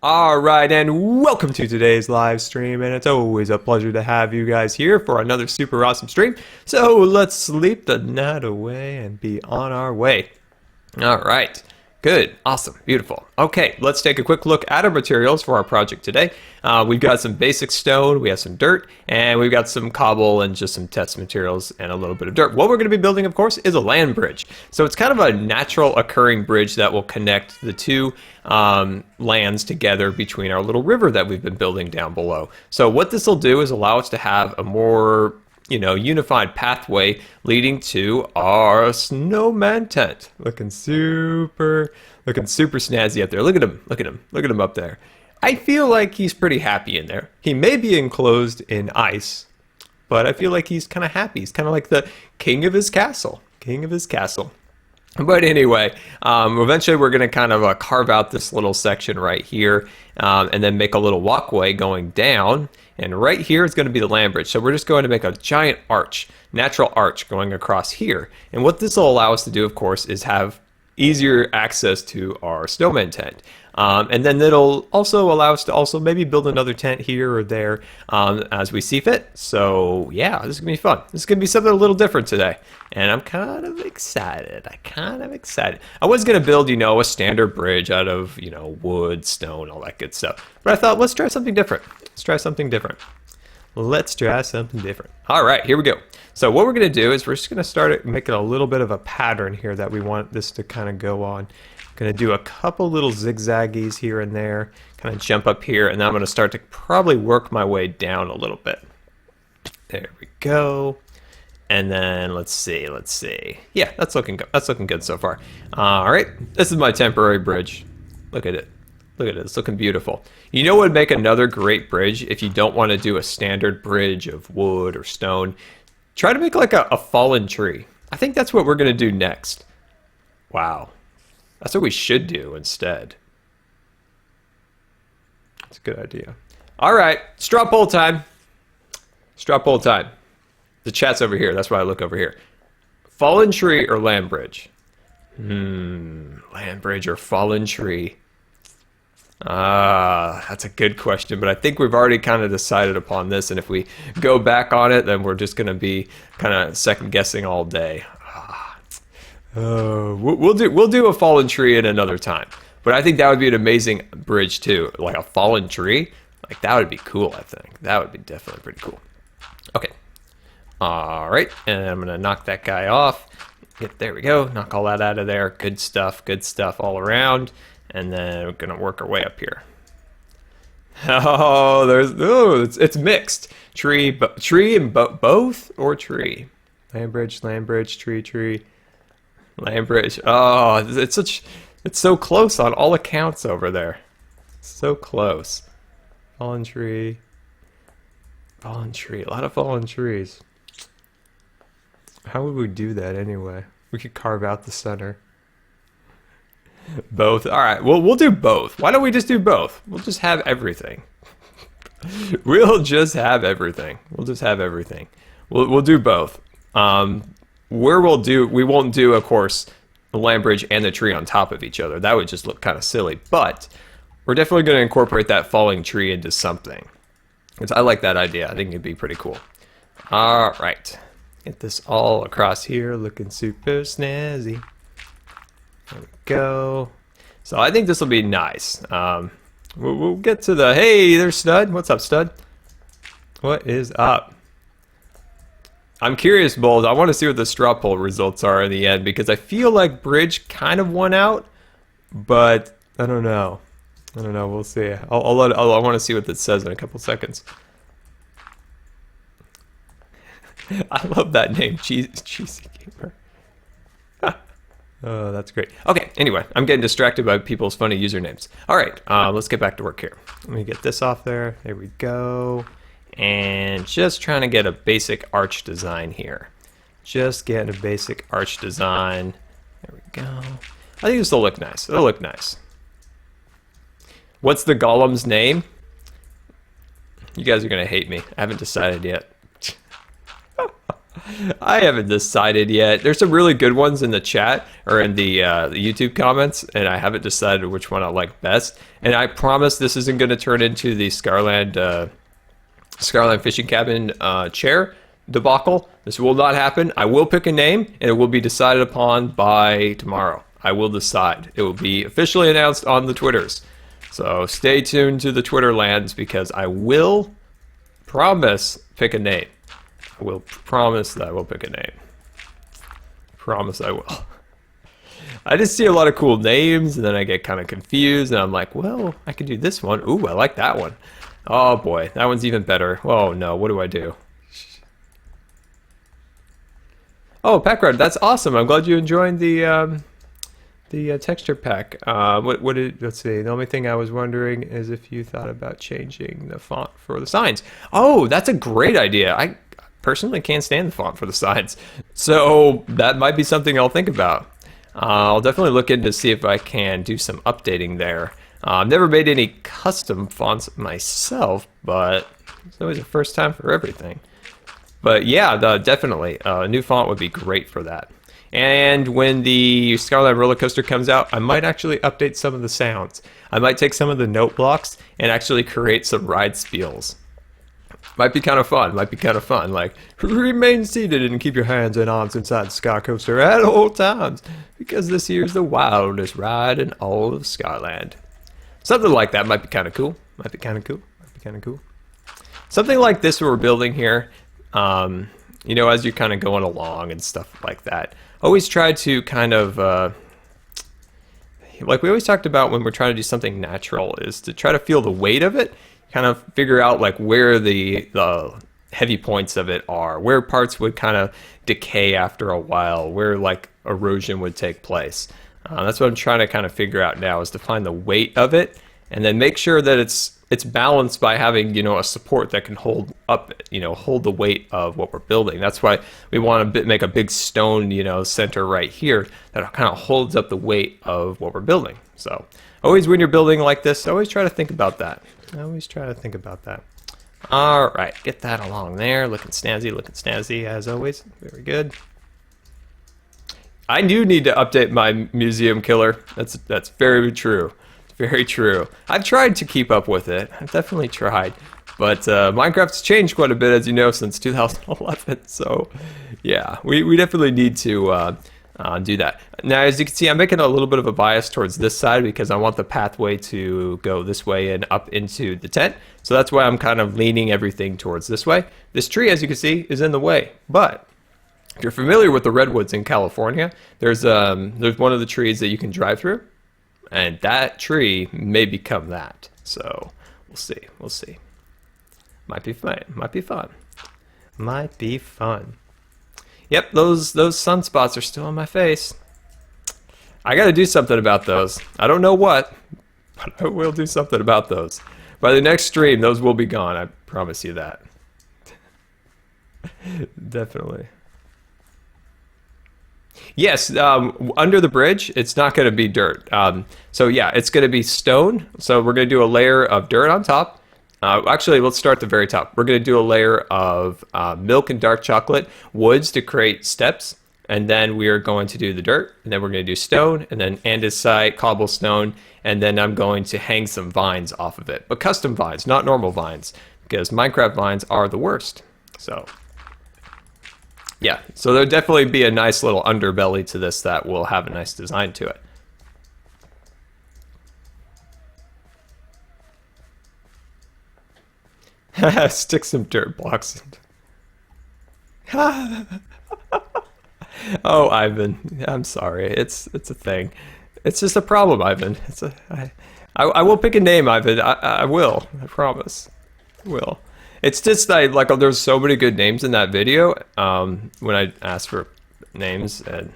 All right, and welcome to today's live stream, and it's always a pleasure to have you guys here for another super awesome stream. So let's sleep the night away and be on our way. All right, good, awesome, beautiful. Okay, let's take a quick look at our materials for our project today. We've got some basic stone, we have some dirt, and we've got some cobble and just some test materials and a little bit of dirt. What we're going to be building, of course, is a land bridge. So it's kind of a natural occurring bridge that will connect the two lands together between our little river that we've been building down below. So what this will do is allow us to have a more unified pathway leading to our snowman tent. Looking super snazzy up there. Look at him, look at him, look at him up there. I feel like he's pretty happy in there. He may be enclosed in ice, but I feel like he's kind of happy. He's kind of like the king of his castle. King of his castle. But anyway, eventually we're going to kind of carve out this little section right here and then make a little walkway going down. And right here is going to be the land bridge. So we're just going to make a giant arch, natural arch going across here. And what this will allow us to do, of course, is have easier access to our snowman tent. And then it'll also allow us to also maybe build another tent here or there as we see fit. So yeah, this is gonna be fun. This is gonna be something a little different today. And I'm kind of excited. I was gonna build, a standard bridge out of, wood, stone, all that good stuff. But I thought, let's try something different. All right, here we go. So what we're gonna do is we're just gonna start making a little bit of a pattern here that we want this to kind of go on. Gonna do a couple little zigzaggies here and there, kind of jump up here, and then I'm gonna start to probably work my way down a little bit. There we go. And then let's see. Yeah, that's looking good. That's looking good so far. All right, this is my temporary bridge. Look at it. It's looking beautiful. You know what would make another great bridge if you don't want to do a standard bridge of wood or stone? Try to make like a fallen tree. I think that's what we're gonna do next. Wow. That's what we should do instead. That's a good idea. All right, straw poll time. The chat's over here. That's why I look over here. Fallen tree or land bridge? Land bridge or fallen tree? That's a good question, but I think we've already kind of decided upon this, and if we go back on it, then we're just going to be kind of second guessing all day. We'll do a fallen tree at another time, but I think that would be an amazing bridge too, like a fallen tree. Like that would be cool. I think that would be definitely pretty cool. Okay, all right, and I'm gonna knock that guy off. There we go. Knock all that out of there. Good stuff all around. And then we're gonna work our way up here. It's mixed. Tree and both or tree. Land bridge, tree. Land bridge. Oh, it's so close on all accounts over there. So close. Fallen tree. A lot of fallen trees. How would we do that anyway? We could carve out the center. Both. All right. Well, we'll do both. Why don't we just do both? We'll just have everything. We'll do both. We won't do, of course, the land bridge and the tree on top of each other. That would just look kind of silly. But we're definitely going to incorporate that falling tree into something. I like that idea. I think it'd be pretty cool. All right. Get this all across here, looking super snazzy. There we go. So I think this will be nice. We'll get to the, hey, there's Stud. What's up, Stud? What is up? I'm curious, Bold. I want to see what the straw poll results are in the end, because I feel like bridge kind of won out, but I don't know. We'll see. I want to see what this says in a couple seconds. I love that name, Cheesy Gamer. Oh, that's great. Okay, anyway, I'm getting distracted by people's funny usernames. All right, let's get back to work here. Let me get this off there. There we go. And just trying to get a basic arch design here. There we go. I think this will look nice. It'll look nice. What's the golem's name? You guys are going to hate me. I haven't decided yet. I haven't decided yet. There's some really good ones in the chat or in the YouTube comments, and I haven't decided which one I like best. And I promise this isn't going to turn into the Scarland fishing cabin chair debacle. This will not happen. I will pick a name, and it will be decided upon by tomorrow. I will decide. It will be officially announced on the Twitters. So stay tuned to the Twitter lands because I will promise pick a name. I will promise that I will pick a name. Promise I will. I just see a lot of cool names, and then I get kind of confused, and I'm like, well, I could do this one. Ooh, I like that one. Oh boy, that one's even better. Oh no, what do I do? Oh, Packrod, that's awesome. I'm glad you enjoyed the texture pack. Let's see. The only thing I was wondering is if you thought about changing the font for the signs. Oh, that's a great idea. I personally can't stand the font for the signs, so that might be something I'll think about. I'll definitely look into see if I can do some updating there. I've never made any custom fonts myself, but it's always a first time for everything. But yeah, definitely a new font would be great for that. And when the Scarland roller coaster comes out, I might actually update some of the sounds. I might take some of the note blocks and actually create some ride spiels. Might be kind of fun. Might be kind of fun. Like, remain seated and keep your hands and arms inside the Scar coaster at all times, because this here's the wildest ride in all of Scarland. Something like that might be kind of cool. Might be kind of cool. Might be kind of cool. Something like this we're building here. You know, as you're kind of going along and stuff like that, always try to kind of, like we always talked about when we're trying to do something natural, is to try to feel the weight of it, kind of figure out like where the heavy points of it are, where parts would kind of decay after a while, where like erosion would take place. That's what I'm trying to kind of figure out now, is to find the weight of it and then make sure that it's balanced by having, you know, a support that can hold up, you know, hold the weight of what we're building. That's why we want to make a big stone, you know, center right here that kind of holds up the weight of what we're building. So always when you're building like this, always try to think about that. Always try to think about that. All right, get that along there. Looking snazzy as always. Very good. I do need to update my museum killer. That's very true. Very true. I've tried to keep up with it. I've definitely tried. But Minecraft's changed quite a bit, as you know, since 2011. So, yeah, we definitely need to do that. Now, as you can see, I'm making a little bit of a bias towards this side because I want the pathway to go this way and up into the tent. So that's why I'm kind of leaning everything towards this way. This tree, as you can see, is in the way. But if you're familiar with the redwoods in California, there's one of the trees that you can drive through. And that tree may become that. So we'll see. We'll see. Might be fun. Might be fun. Might be fun. Yep, those sunspots are still on my face. I got to do something about those. I don't know what, but I will do something about those. By the next stream, those will be gone. I promise you that. Definitely. Yes, under the bridge, it's not going to be dirt. So yeah, it's going to be stone. So we're going to do a layer of dirt on top. Actually, let's start at the very top. We're going to do a layer of milk and dark chocolate woods to create steps. And then we are going to do the dirt. And then we're going to do stone. And then andesite, cobblestone. And then I'm going to hang some vines off of it. But custom vines, not normal vines. Because Minecraft vines are the worst. So yeah, so there'll definitely be a nice little underbelly to this that will have a nice design to it. Stick some dirt blocks in. Oh, Ivan, I'm sorry. It's a thing. It's just a problem, Ivan. I will pick a name, Ivan. I will. I promise. I will. It's just like there's so many good names in that video when I asked for names and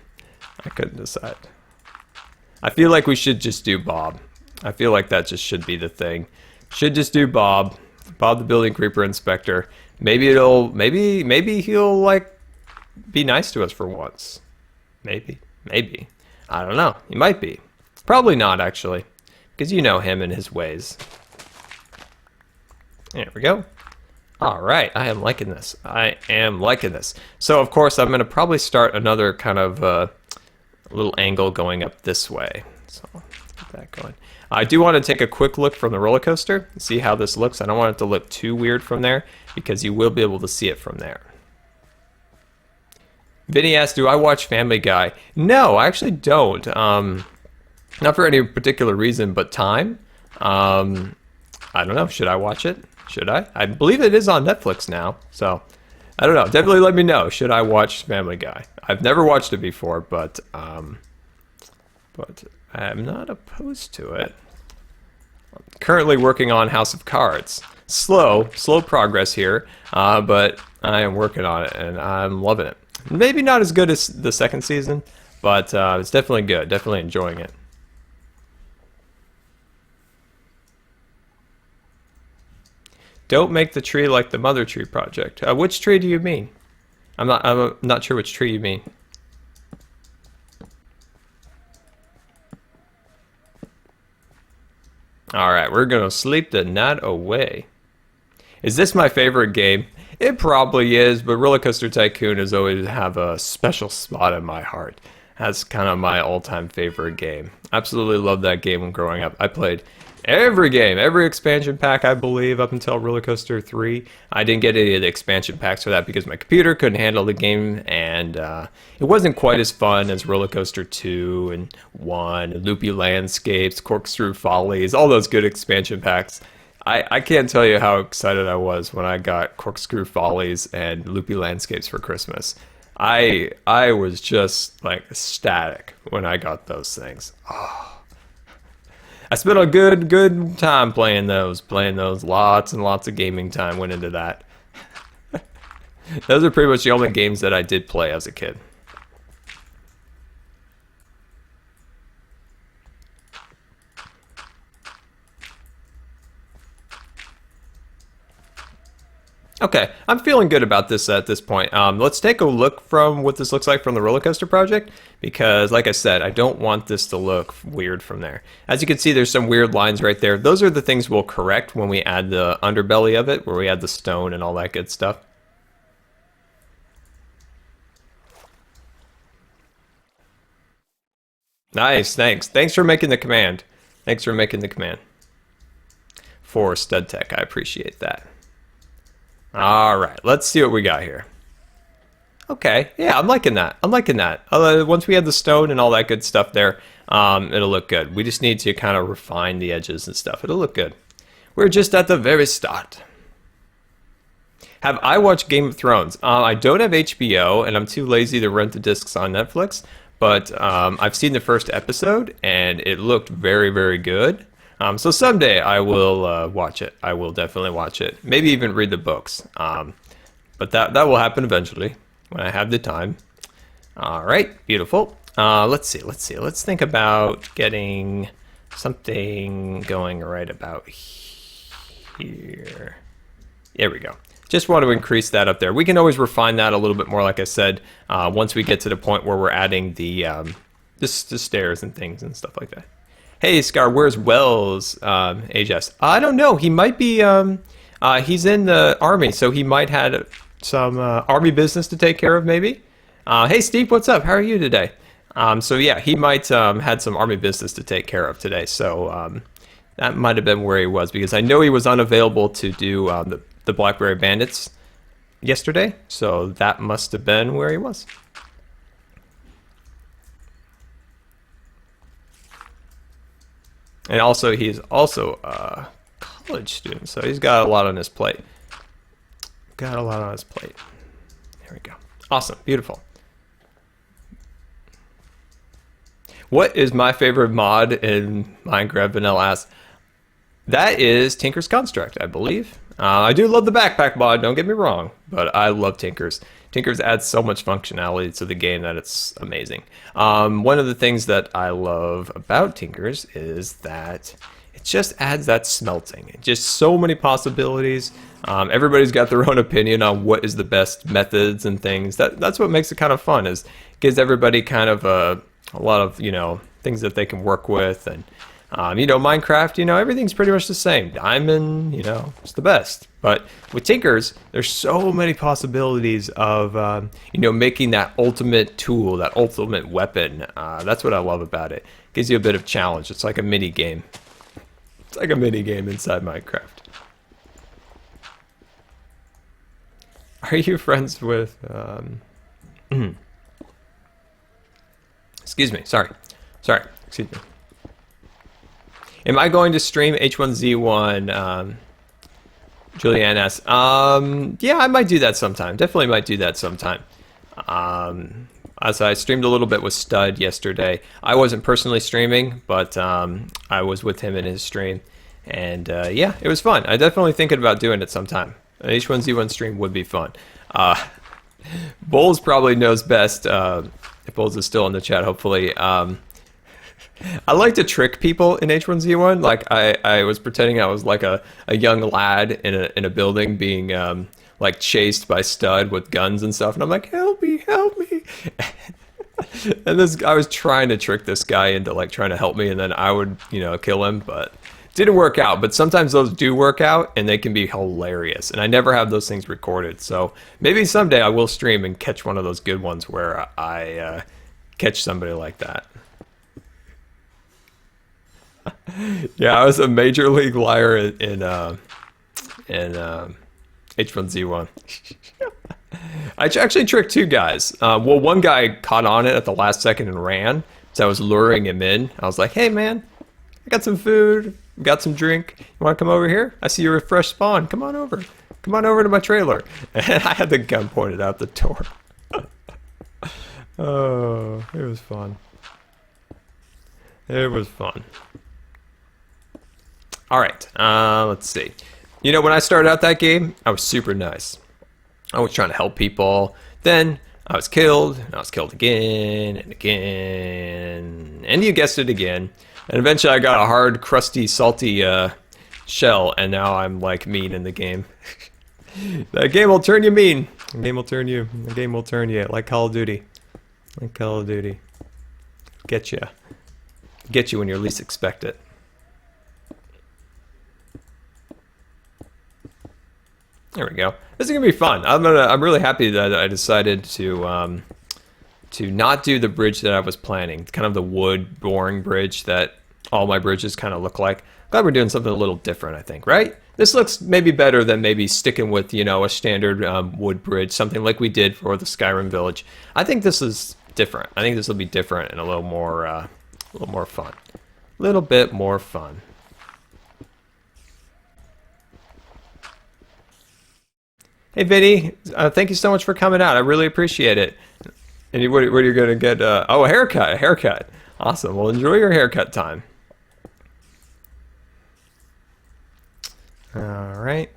I couldn't decide. I feel like we should just do Bob. I feel like that just should be the thing. Should just do Bob. Bob the Building Creeper Inspector. Maybe he'll like be nice to us for once. Maybe. I don't know. He might be. Probably not actually, because you know him and his ways. There we go. All right, I am liking this. I am liking this. So, of course, I'm going to probably start another kind of little angle going up this way. So, let's get that going. I do want to take a quick look from the roller coaster and see how this looks. I don't want it to look too weird from there because you will be able to see it from there. Vinny asked, do I watch Family Guy? No, I actually don't. Not for any particular reason, but time. I don't know. Should I watch it? Should I? I believe it is on Netflix now. So, I don't know. Definitely let me know. Should I watch Family Guy? I've never watched it before, but I'm not opposed to it. I'm currently working on House of Cards. Slow progress here, but I am working on it, and I'm loving it. Maybe not as good as the second season, but it's definitely good. Definitely enjoying it. Don't make the tree like the Mother Tree Project. Which tree do you mean? I'm not sure which tree you mean. All right, we're gonna sleep the night away. Is this my favorite game? It probably is, but Roller Coaster Tycoon has always have a special spot in my heart. That's kind of my all-time favorite game. Absolutely loved that game when growing up. I played every game, every expansion pack, I believe, up until Roller Coaster 3. I didn't get any of the expansion packs for that because my computer couldn't handle the game, and it wasn't quite as fun as Roller Coaster 2 and 1, Loopy Landscapes, Corkscrew Follies, all those good expansion packs. I can't tell you how excited I was when I got Corkscrew Follies and Loopy Landscapes for Christmas. I was just like ecstatic when I got those things. Oh. I spent a good time playing those. Lots and lots of gaming time went into that. Those are pretty much the only games that I did play as a kid. Okay, I'm feeling good about this at this point. Let's take a look from what this looks like from the roller coaster project, because like I said, I don't want this to look weird from there. As you can see, there's some weird lines right there. Those are the things we'll correct when we add the underbelly of it, where we add the stone and all that good stuff. Nice, thanks. Thanks for making the command. Thanks for making the command. For StudTech, I appreciate that. All right, let's see what we got here. Okay, yeah, I'm liking that. I'm liking that. Once we have the stone and all that good stuff there, it'll look good. We just need to kind of refine the edges and stuff. It'll look good. We're just at the very start. Have I watched Game of Thrones? I don't have HBO, and I'm too lazy to rent the discs on Netflix, but I've seen the first episode, and it looked very, very good. So someday I will watch it. I will definitely watch it. Maybe even read the books. But that will happen eventually when I have the time. All right, beautiful. Let's see. Let's think about getting something going right about here. There we go. Just want to increase that up there. We can always refine that a little bit more, like I said, once we get to the point where we're adding the stairs and things and stuff like that. Hey, Scar, where's Wells? Ajas. I don't know. He might be, he's in the army, so he might have some army business to take care of, maybe. Hey, Steve, what's up? How are you today? So, yeah, he might had some army business to take care of today, so that might have been where he was, because I know he was unavailable to do the Blackberry Bandits yesterday, so that must have been where he was. And also, he's also a college student, so he's got a lot on his plate. Got a lot on his plate. There we go. Awesome. Beautiful. What is my favorite mod in Minecraft Vanilla Ass? That is Tinker's Construct, I believe. I do love the backpack mod, don't get me wrong, but I love Tinker's. Tinker's adds so much functionality to the game that it's amazing. One of the things that I love about Tinker's is that it just adds that smelting. Just so many possibilities. Everybody's got their own opinion on what is the best methods and things. That's what makes it kind of fun, is gives everybody kind of a lot of, things that they can work with. And You know, Minecraft, you know, everything's pretty much the same. Diamond, you know, it's the best. But with Tinkers, there's so many possibilities of, you know, making that ultimate tool, that ultimate weapon. That's what I love about it. Gives you a bit of challenge. It's like a mini game. It's like a mini game inside Minecraft. Are you friends with, excuse me, sorry, excuse me. Am I going to stream H1Z1, Julianne asks? Yeah, I might do that sometime. Definitely might do that sometime. As I streamed a little bit with Stud yesterday. I wasn't personally streaming, but I was with him in his stream. And yeah, it was fun. I definitely thinking about doing it sometime. An H1Z1 stream would be fun. Bowles probably knows best. If Bowles is still in the chat, hopefully. I like to trick people in H1Z1. Like I was pretending I was like a young lad in a building being like chased by Stud with guns and stuff, and I'm like, help me, help me. And I was trying to trick this guy into like trying to help me, and then I would, you know, kill him, but didn't work out. But sometimes those do work out, and they can be hilarious. And I never have those things recorded, so maybe someday I will stream and catch one of those good ones where I catch somebody like that. Yeah, I was a major league liar in H1Z1. I actually tricked two guys. Well, one guy caught on it at the last second and ran, so I was luring him in. I was like, hey man, I got some food, got some drink. You want to come over here? I see you're a fresh spawn. Come on over. Come on over to my trailer. And I had the gun pointed out the door. Oh, it was fun. It was fun. All right, let's see. You know, when I started out that game, I was super nice. I was trying to help people. Then I was killed, and I was killed again and again, and you guessed it, again. And eventually I got a hard, crusty, salty shell, and now I'm like mean in the game. That game will turn you mean. The game will turn you. The game will turn you like Call of Duty. Like Call of Duty. Get you. Get you when you least expect it. There we go. This is gonna be fun. I'm really happy that I decided to not do the bridge that I was planning. Kind of the wood boring bridge that all my bridges kind of look like. Glad we're doing something a little different, I think, right? This looks maybe better than maybe sticking with, you know, a standard wood bridge, something like we did for the Skyrim village. I think this is different. I think this will be different and a little more fun. A little bit more fun. Hey, Vinny, thank you so much for coming out. I really appreciate it. And what are you going to get? Oh, a haircut. Awesome. Well, enjoy your haircut time. All right.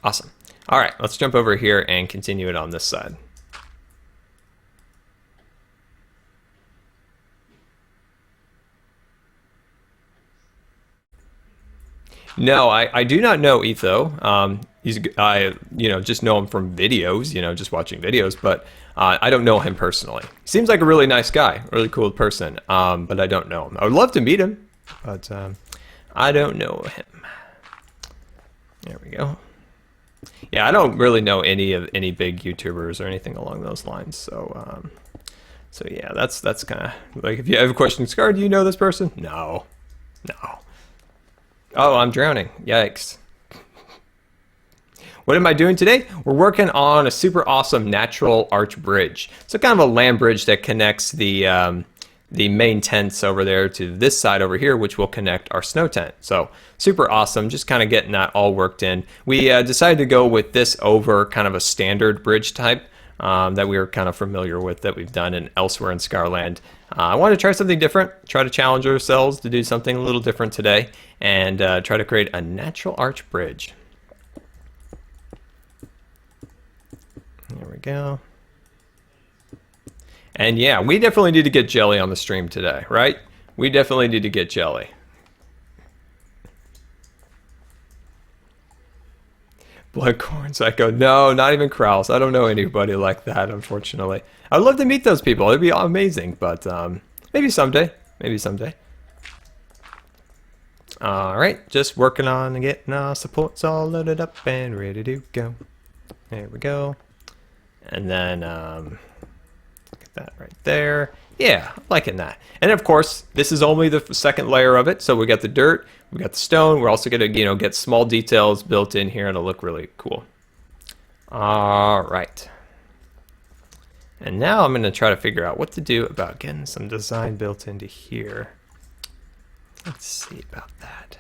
Awesome. All right, let's jump over here and continue it on this side. No, I do not know Etho. I just know him from videos, just watching videos, but I don't know him personally. Seems like a really nice guy, really cool person, but I don't know him. I would love to meet him, but I don't know him. There we go. Yeah, I don't really know any big YouTubers or anything along those lines, so yeah, that's kind of like, if you have a question, Scar, do you know this person? No. Oh, I'm drowning. Yikes. What am I doing today? We're working on a super awesome natural arch bridge. So kind of a land bridge that connects the main tents over there to this side over here, which will connect our snow tent. So super awesome, just kind of getting that all worked in. We decided to go with this over kind of a standard bridge type that we were kind of familiar with, that we've done elsewhere in Scarland. I wanted to try something different, try to challenge ourselves to do something a little different today, and try to create a natural arch bridge. There we go. And yeah, we definitely need to get Jelly on the stream today, right? We definitely need to get Jelly. Bloodcorn Psycho. No, not even Kraus. I don't know anybody like that, unfortunately. I'd love to meet those people. It'd be amazing, but maybe someday. Maybe someday. Alright, just working on getting our supports all loaded up and ready to go. There we go. And then, get that right there. Yeah, I'm liking that. And of course, this is only the second layer of it. So we got the dirt, we got the stone. We're also going to, get small details built in here. It'll look really cool. All right. And now I'm going to try to figure out what to do about getting some design built into here. Let's see about that.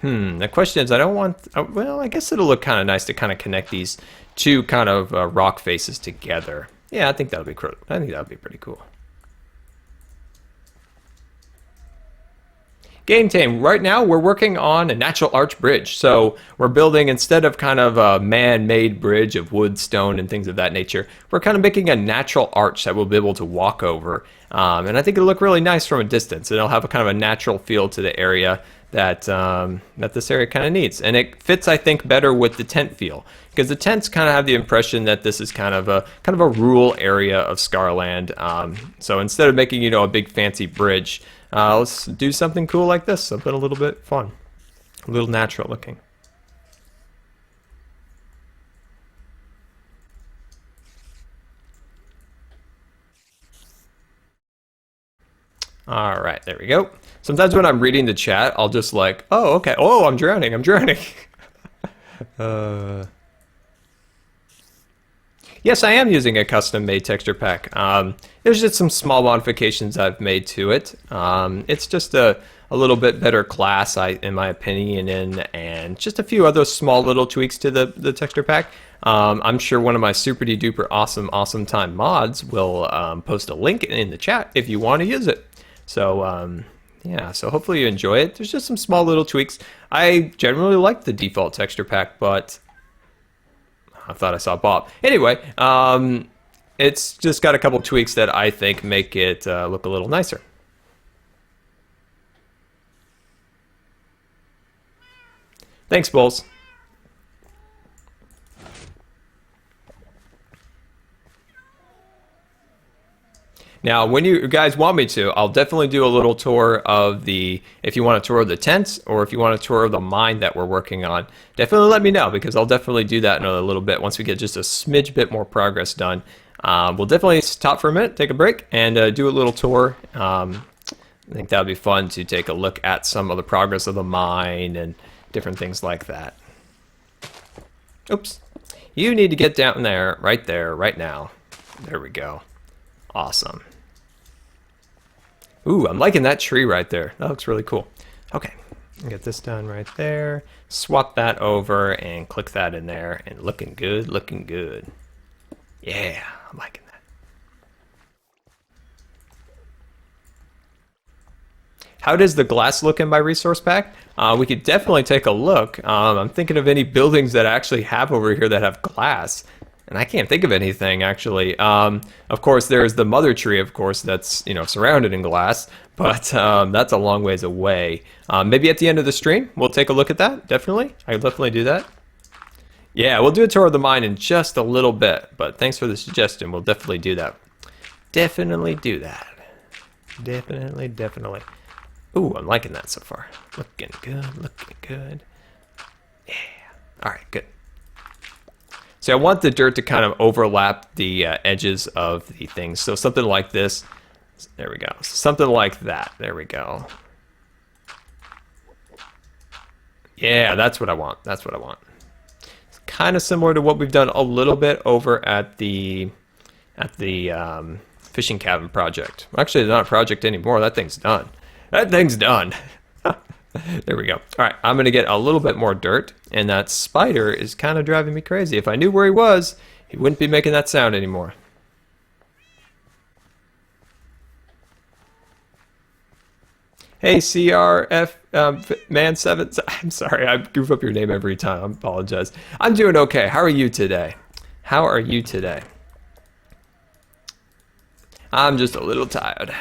The question is, I don't want, well, I guess it'll look kind of nice to kind of connect these two kind of rock faces together. Yeah, I think that'll be cool. I think that'll be pretty cool. Game team, right now we're working on a natural arch bridge. So we're building, instead of kind of a man-made bridge of wood, stone, and things of that nature, we're kind of making a natural arch that we'll be able to walk over. And I think it'll look really nice from a distance. It'll have a kind of a natural feel to the area that that this area kind of needs. And it fits, I think, better with the tent feel, because the tents kind of have the impression that this is kind of a rural area of Scarland. So instead of making, a big fancy bridge, let's do something cool like this, something a little bit fun, a little natural looking. All right, there we go. Sometimes when I'm reading the chat, I'll just like, oh, okay. Oh, I'm drowning. Yes, I am using a custom-made texture pack. There's just some small modifications I've made to it. It's just a little bit better class, in my opinion, and just a few other small little tweaks to the texture pack. I'm sure one of my super duper awesome time mods will post a link in the chat if you want to use it. So yeah, so hopefully you enjoy it. There's just some small little tweaks. I generally like the default texture pack, but I thought I saw Bob. Anyway, it's just got a couple tweaks that I think make it look a little nicer. Thanks, Bulls. Now, when you guys want me to, I'll definitely do a little tour of if you want a tour of the tents, or if you want a tour of the mine that we're working on, definitely let me know, because I'll definitely do that in a little bit once we get just a smidge bit more progress done. We'll definitely stop for a minute, take a break, and do a little tour. I think that would be fun to take a look at some of the progress of the mine and different things like that. Oops. You need to get down there, right now. There we go. Awesome. Ooh, I'm liking that tree right there. That looks really cool. Okay, get this done right there. Swap that over and click that in there, and looking good, looking good. Yeah, I'm liking that. How does the glass look in my resource pack? We could definitely take a look. I'm thinking of any buildings that I actually have over here that have glass. And I can't think of anything, actually. Of course, there's the mother tree, of course, that's, surrounded in glass, but that's a long ways away. Maybe at the end of the stream, we'll take a look at that, definitely. I'll definitely do that. Yeah, we'll do a tour of the mine in just a little bit, but thanks for the suggestion. We'll definitely do that. Definitely do that. Definitely. Ooh, I'm liking that so far. Looking good. Yeah. All right, good. So I want the dirt to kind of overlap the edges of the things. So something like this. There we go. Something like that. There we go. Yeah, that's what I want. It's kind of similar to what we've done a little bit over at the fishing cabin project. Actually, it's not a project anymore. That thing's done. There we go. All right, I'm going to get a little bit more dirt, and that spider is kind of driving me crazy. If I knew where he was, he wouldn't be making that sound anymore. Hey, CRF Man 7. I'm sorry, I goof up your name every time. I apologize. I'm doing okay. How are you today? I'm just a little tired.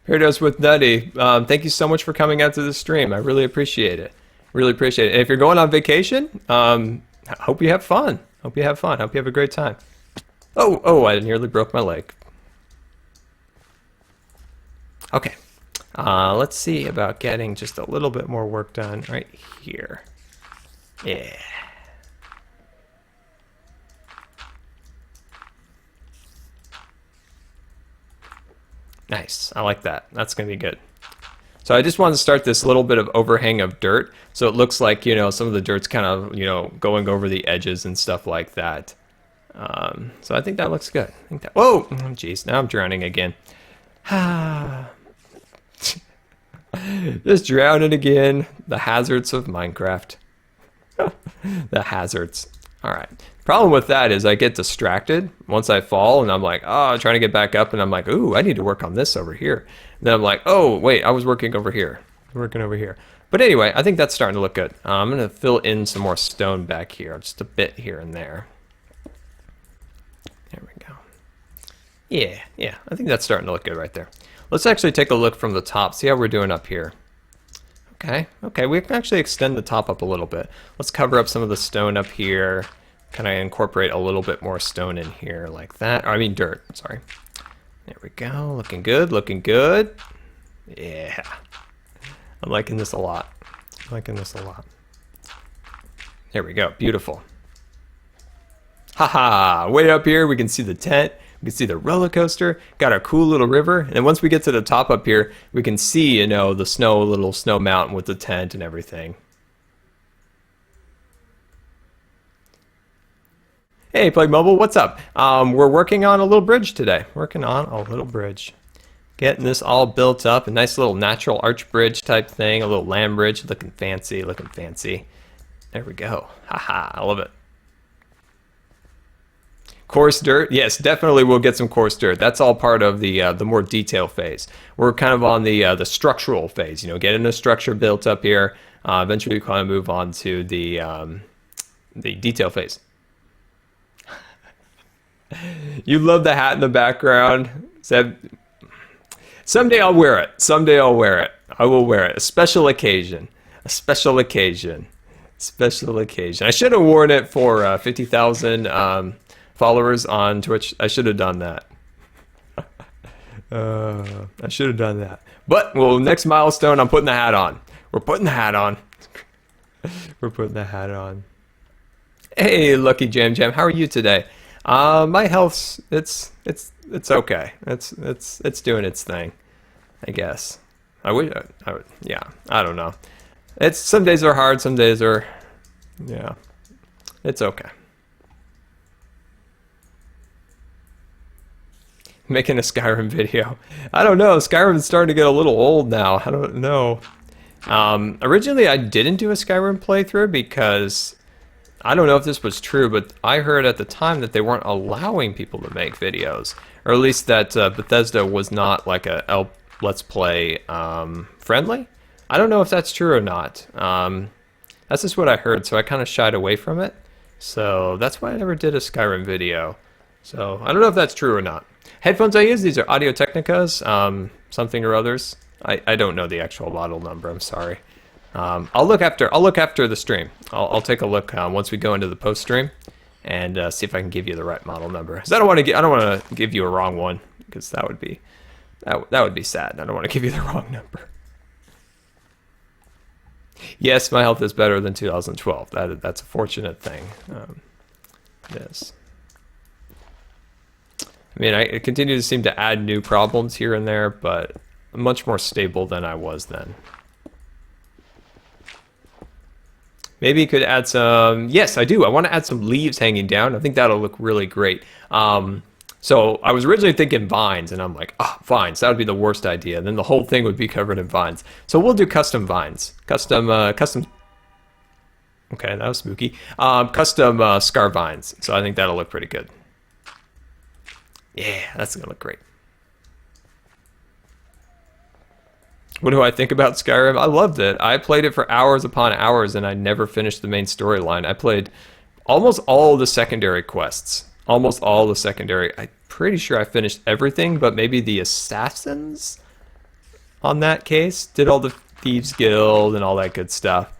Here it is with Nutty. Thank you so much for coming out to the stream. I really appreciate it. Really appreciate it. And if you're going on vacation, hope you have fun. Hope you have fun. Hope you have a great time. Oh, I nearly broke my leg. Okay. Let's see about getting just a little bit more work done right here. Yeah. Nice. I like that. That's going to be good. So I just want to start this little bit of overhang of dirt. So it looks like, you know, some of the dirt's kind of, you know, going over the edges and stuff like that. So I think that looks good. I think that, whoa! Jeez, now I'm drowning again. Just drowning again. The hazards of Minecraft. The hazards. All right. Problem with that is I get distracted once I fall, and I'm like, oh, trying to get back up, and I'm like, ooh, I need to work on this over here. And then I'm like, oh, wait, I was working over here. Working over here. But anyway, I think that's starting to look good. I'm going to fill in some more stone back here, just a bit here and there. There we go. Yeah, I think that's starting to look good right there. Let's actually take a look from the top, see how we're doing up here. Okay, we can actually extend the top up a little bit. Let's cover up some of the stone up here. Can I incorporate a little bit more stone in here like that? Or, I mean dirt, sorry. There we go, looking good, looking good. Yeah, I'm liking this a lot. I'm liking this a lot. There we go, beautiful. Haha, way up here we can see the tent. We can see the roller coaster, got our cool little river, and then once we get to the top up here, we can see, you know, the little snow mountain with the tent and everything. Hey, Plague Mobile, what's up? We're working on a little bridge today. Working on a little bridge. Getting this all built up, a nice little natural arch bridge type thing, a little land bridge, looking fancy, looking fancy. There we go. Haha, I love it. Coarse dirt, yes, definitely we'll get some coarse dirt. That's all part of the more detail phase. We're kind of on the structural phase, you know, getting the structure built up here. Eventually we kind of move on to the detail phase. You love the hat in the background. Someday I'll wear it. Someday I'll wear it. I will wear it. A special occasion. A special occasion. Special occasion. I should have worn it for 50,000 followers on Twitch. I should have done that. I should have done that. But, well, next milestone, I'm putting the hat on. We're putting the hat on. We're putting the hat on. Hey, Lucky Jam Jam, how are you today? My health's it's okay. It's doing its thing, I guess. I would yeah. I don't know. It's some days are hard, some days are, yeah. It's okay. Making a Skyrim video. I don't know. Skyrim's starting to get a little old now. I don't know. Originally, I didn't do a Skyrim playthrough because I don't know if this was true, but I heard at the time that they weren't allowing people to make videos, or at least that Bethesda was not like a Let's Play friendly. I don't know if that's true or not. That's just what I heard, so I kind of shied away from it. So that's why I never did a Skyrim video. So I don't know if that's true or not. Headphones I use, these are Audio Technicas, something or others. I don't know the actual model number, I'm sorry. I'll look after the stream. I'll take a look once we go into the post stream and see if I can give you the right model number. Because I don't want to give you a wrong one, because that would be sad. I don't want to give you the wrong number. Yes, my health is better than 2012. That's a fortunate thing. Yes. I mean, I continue to seem to add new problems here and there, but I'm much more stable than I was then. Maybe you could add some, yes, I do. I want to add some leaves hanging down. I think that'll look really great. So I was originally thinking vines, and I'm like, vines, that would be the worst idea. And then the whole thing would be covered in vines. So we'll do custom vines. Custom, okay, that was spooky. Custom Scar vines. So I think that'll look pretty good. Yeah, that's gonna look great. What do I think about Skyrim? I loved it. I played it for hours upon hours, and I never finished the main storyline. I played almost all the secondary quests. Almost all the secondary. I'm pretty sure I finished everything, but maybe the assassins on that case. Did all the Thieves Guild and all that good stuff.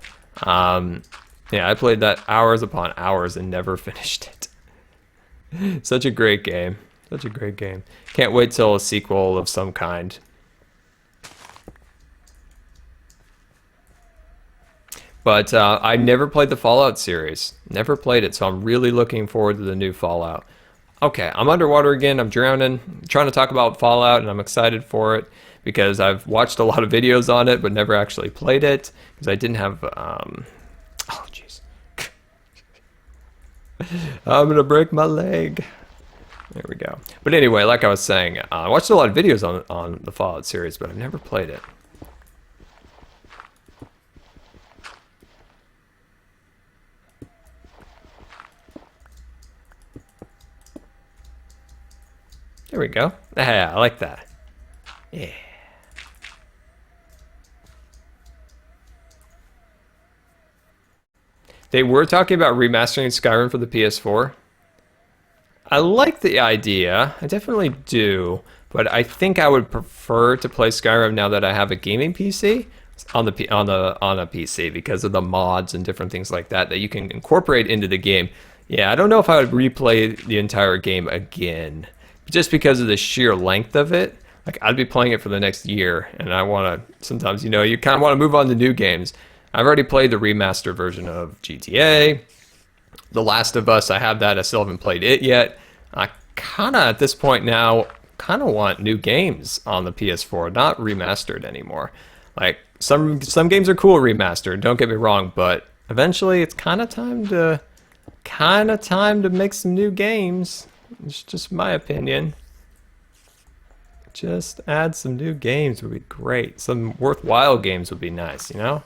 Yeah, I played that hours upon hours and never finished it. Such a great game. Such a great game. Can't wait till a sequel of some kind. But I never played the Fallout series. Never played it, so I'm really looking forward to the new Fallout. Okay, I'm underwater again. I'm drowning. I'm trying to talk about Fallout, and I'm excited for it because I've watched a lot of videos on it, but never actually played it because I didn't have. Oh, jeez. I'm gonna break my leg. There we go. But anyway, like I was saying, I watched a lot of videos on the Fallout series, but I've never played it. There we go. Yeah, I like that. Yeah. They were talking about remastering Skyrim for the PS4. I like the idea. I definitely do, but I think I would prefer to play Skyrim now that I have a gaming PC on a PC because of the mods and different things like that that you can incorporate into the game. Yeah, I don't know if I would replay the entire game again, just because of the sheer length of it. Like, I'd be playing it for the next year, and I want to, sometimes, you know, you kind of want to move on to new games. I've already played the remastered version of GTA. The Last of Us, I have that. I still haven't played it yet. I kind of, at this point now, kind of want new games on the PS4, not remastered anymore. Like, some games are cool remastered, don't get me wrong, but eventually it's kind of time to make some new games. It's just my opinion. Just add some new games would be great. Some worthwhile games would be nice, you know?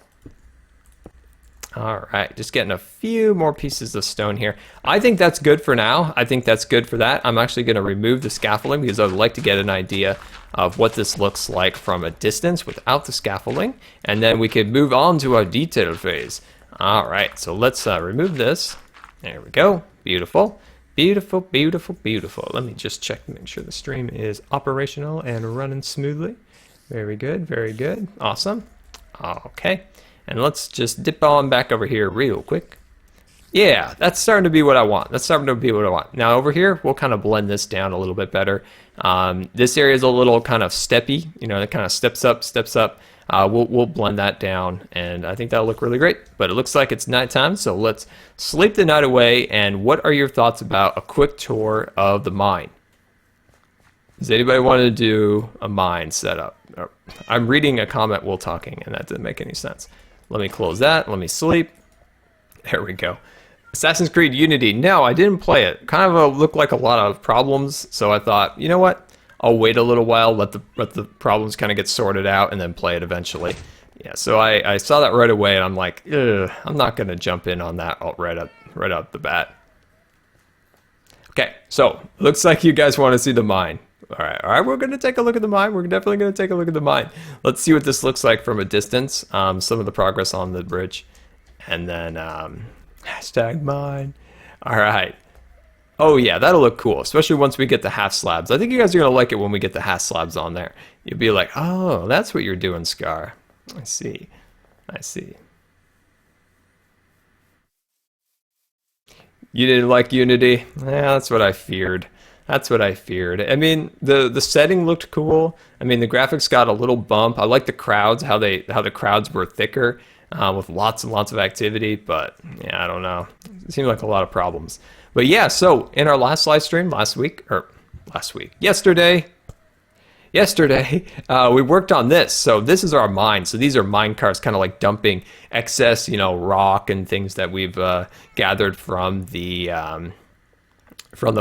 All right, just getting a few more pieces of stone here. I think that's good for now. I think that's good for that. I'm actually going to remove the scaffolding because I would like to get an idea of what this looks like from a distance without the scaffolding. And then we could move on to our detail phase. All right, so let's remove this. There we go. Beautiful. Beautiful, beautiful, beautiful. Let me just check to make sure the stream is operational and running smoothly. Very good, very good. Awesome. Okay. And let's just dip on back over here real quick. Yeah, that's starting to be what I want. That's starting to be what I want. Now over here, we'll kind of blend this down a little bit better. This area is a little kind of steppy. You know, it kind of steps up, steps up. We'll blend that down, and I think that'll look really great. But it looks like it's nighttime, so let's sleep the night away. And what are your thoughts about a quick tour of the mine? Does anybody want to do a mine setup? I'm reading a comment while talking, and that didn't make any sense. Let me close that. Let me sleep. There we go. Assassin's Creed Unity. No, I didn't play it. Kind of looked like a lot of problems, so I thought, you know what? I'll wait a little while, let the problems kind of get sorted out, and then play it eventually. Yeah, so I saw that right away, and I'm like, I'm not gonna jump in on that right out the bat. Okay, so looks like you guys want to see the mine. All right, we're gonna take a look at the mine. We're definitely gonna take a look at the mine. Let's see what this looks like from a distance. Some of the progress on the bridge, and then hashtag mine. All right. Oh yeah, that'll look cool, especially once we get the half slabs. I think you guys are gonna like it when we get the half slabs on there. You'll be like, oh, that's what you're doing, Scar. I see. I see. You didn't like Unity? Yeah, that's what I feared. That's what I feared. I mean, the setting looked cool. I mean, the graphics got a little bump. I like the crowds, how the crowds were thicker, with lots and lots of activity. But yeah, I don't know. It seemed like a lot of problems. But yeah, so in our last live stream yesterday, we worked on this. So this is our mine. So these are mine cars, kind of like dumping excess, you know, rock and things that we've gathered from the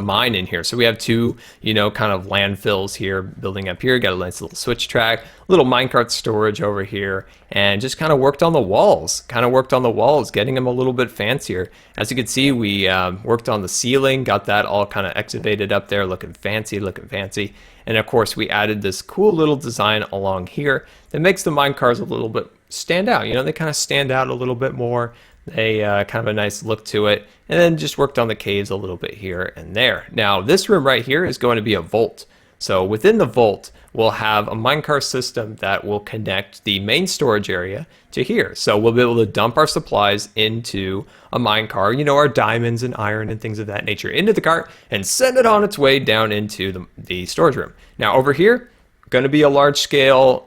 mine in here. So we have two, you know, kind of landfills here, building up here. Got a nice little switch track, little minecart storage over here, and just kind of worked on the walls. Getting them a little bit fancier. As you can see, we worked on the ceiling, got that all kind of excavated up there, looking fancy. And of course, we added this cool little design along here that makes the mine cars a little bit stand out. You know, they kind of stand out a little bit more. They kind of a nice look to it, and then just worked on the caves a little bit here and there. Now this room right here is going to be a vault. So within the vault, we'll have a minecart system that will connect the main storage area to here. So we'll be able to dump our supplies into a minecart, you know, our diamonds and iron and things of that nature, into the cart and send it on its way down into the storage room. Now over here, going to be a large scale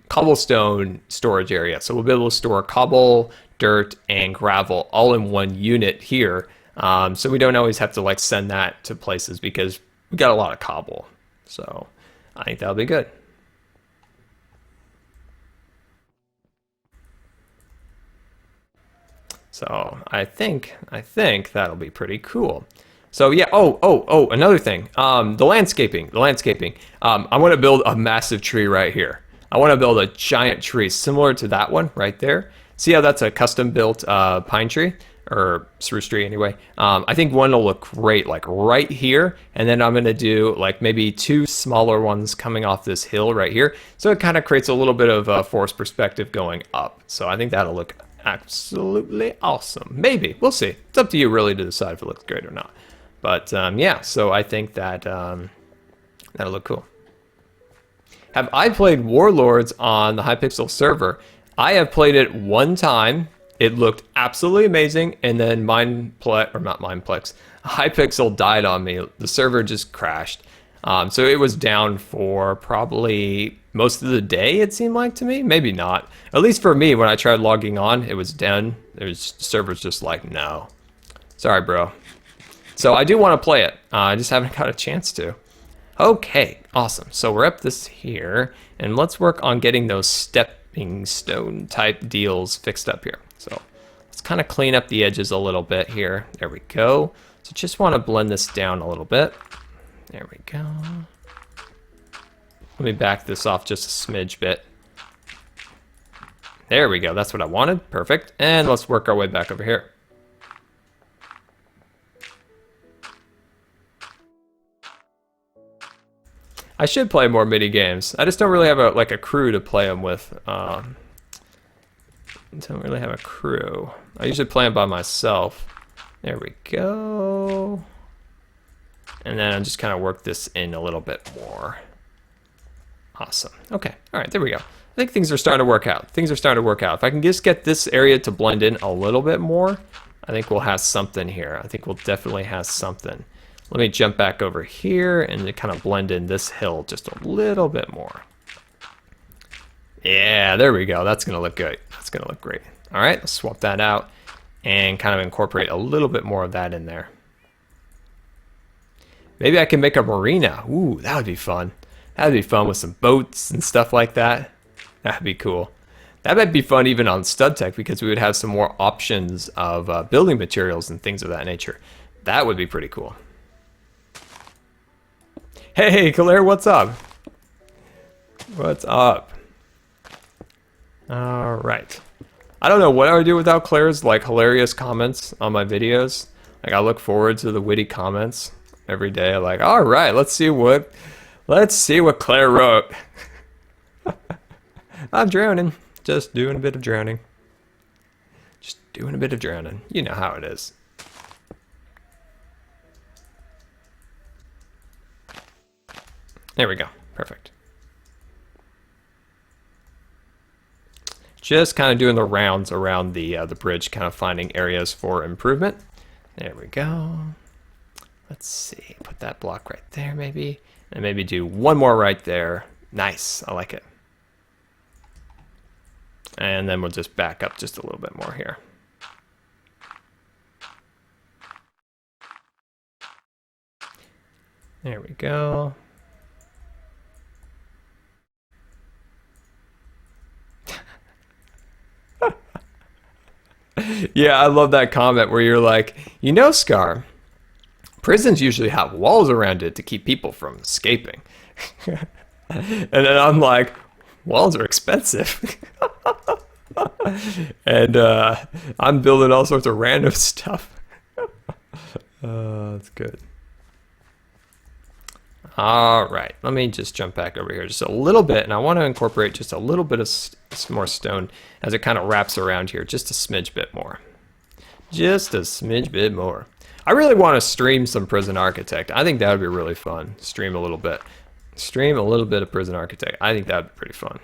cobblestone storage area. So we'll be able to store cobble, dirt, and gravel all in one unit here. So we don't always have to like send that to places because we got a lot of cobble. So I think that'll be good. So I think that'll be pretty cool. So yeah, another thing, the landscaping. I want to build a massive tree right here. I want to build a giant tree similar to that one right there. See how that's a custom built pine tree? Or spruce tree anyway. I think one will look great like right here, and then I'm gonna do like maybe 2 smaller ones coming off this hill right here, so it kind of creates a little bit of a forest perspective going up. So I think that'll look absolutely awesome. Maybe, we'll see. It's up to you really to decide if it looks great or not. But yeah, so I think that that'll look cool. Have I played Warlords on the Hypixel server? I have played it one time. It looked absolutely amazing, and then Hypixel died on me. The server just crashed. So it was down for probably most of the day, it seemed like to me. Maybe not. At least for me, when I tried logging on, it was done. The server's just like, no. Sorry, bro. So I do want to play it. I just haven't got a chance to. Okay, awesome. So we're up this here, and let's work on getting those stepping stone type deals fixed up here. So let's kind of clean up the edges a little bit here. There we go. So just want to blend this down a little bit. There we go. Let me back this off just a smidge bit. There we go. That's what I wanted. Perfect. And let's work our way back over here. I should play more mini games. I just don't really have a crew to play them with. Don't really have a crew. I usually play them by myself. There we go. And then I just kind of work this in a little bit more. Awesome. Okay. All right. There we go. I think things are starting to work out. If I can just get this area to blend in a little bit more, I think we'll have something here. I think we'll definitely have something. Let me jump back over here and kind of blend in this hill just a little bit more. Yeah, there we go. That's going to look good. That's going to look great. All right, let's swap that out and kind of incorporate a little bit more of that in there. Maybe I can make a marina. Ooh, that would be fun. That would be fun with some boats and stuff like that. That would be cool. That might be fun even on Stud Tech because we would have some more options of building materials and things of that nature. That would be pretty cool. Hey, Claire, what's up? What's up? All right. I don't know what I would do without Claire's like hilarious comments on my videos. Like I look forward to the witty comments every day. Like, all right, let's see what Claire wrote. I'm drowning. Just doing a bit of drowning. You know how it is. There we go. Perfect. Just kind of doing the rounds around the bridge, kind of finding areas for improvement. There we go. Let's see. Put that block right there, maybe. And maybe do one more right there. Nice. I like it. And then we'll just back up just a little bit more here. There we go. Yeah, I love that comment where you're like, you know, Scar, prisons usually have walls around it to keep people from escaping. And then I'm like, walls are expensive. And I'm building all sorts of random stuff. That's good. All right, let me just jump back over here just a little bit, and I want to incorporate just a little bit of more stone as it kind of wraps around here, just a smidge bit more. Just a smidge bit more. I really want to stream some Prison Architect. I think that would be really fun. Stream a little bit. Stream a little bit of Prison Architect. I think that'd be pretty fun.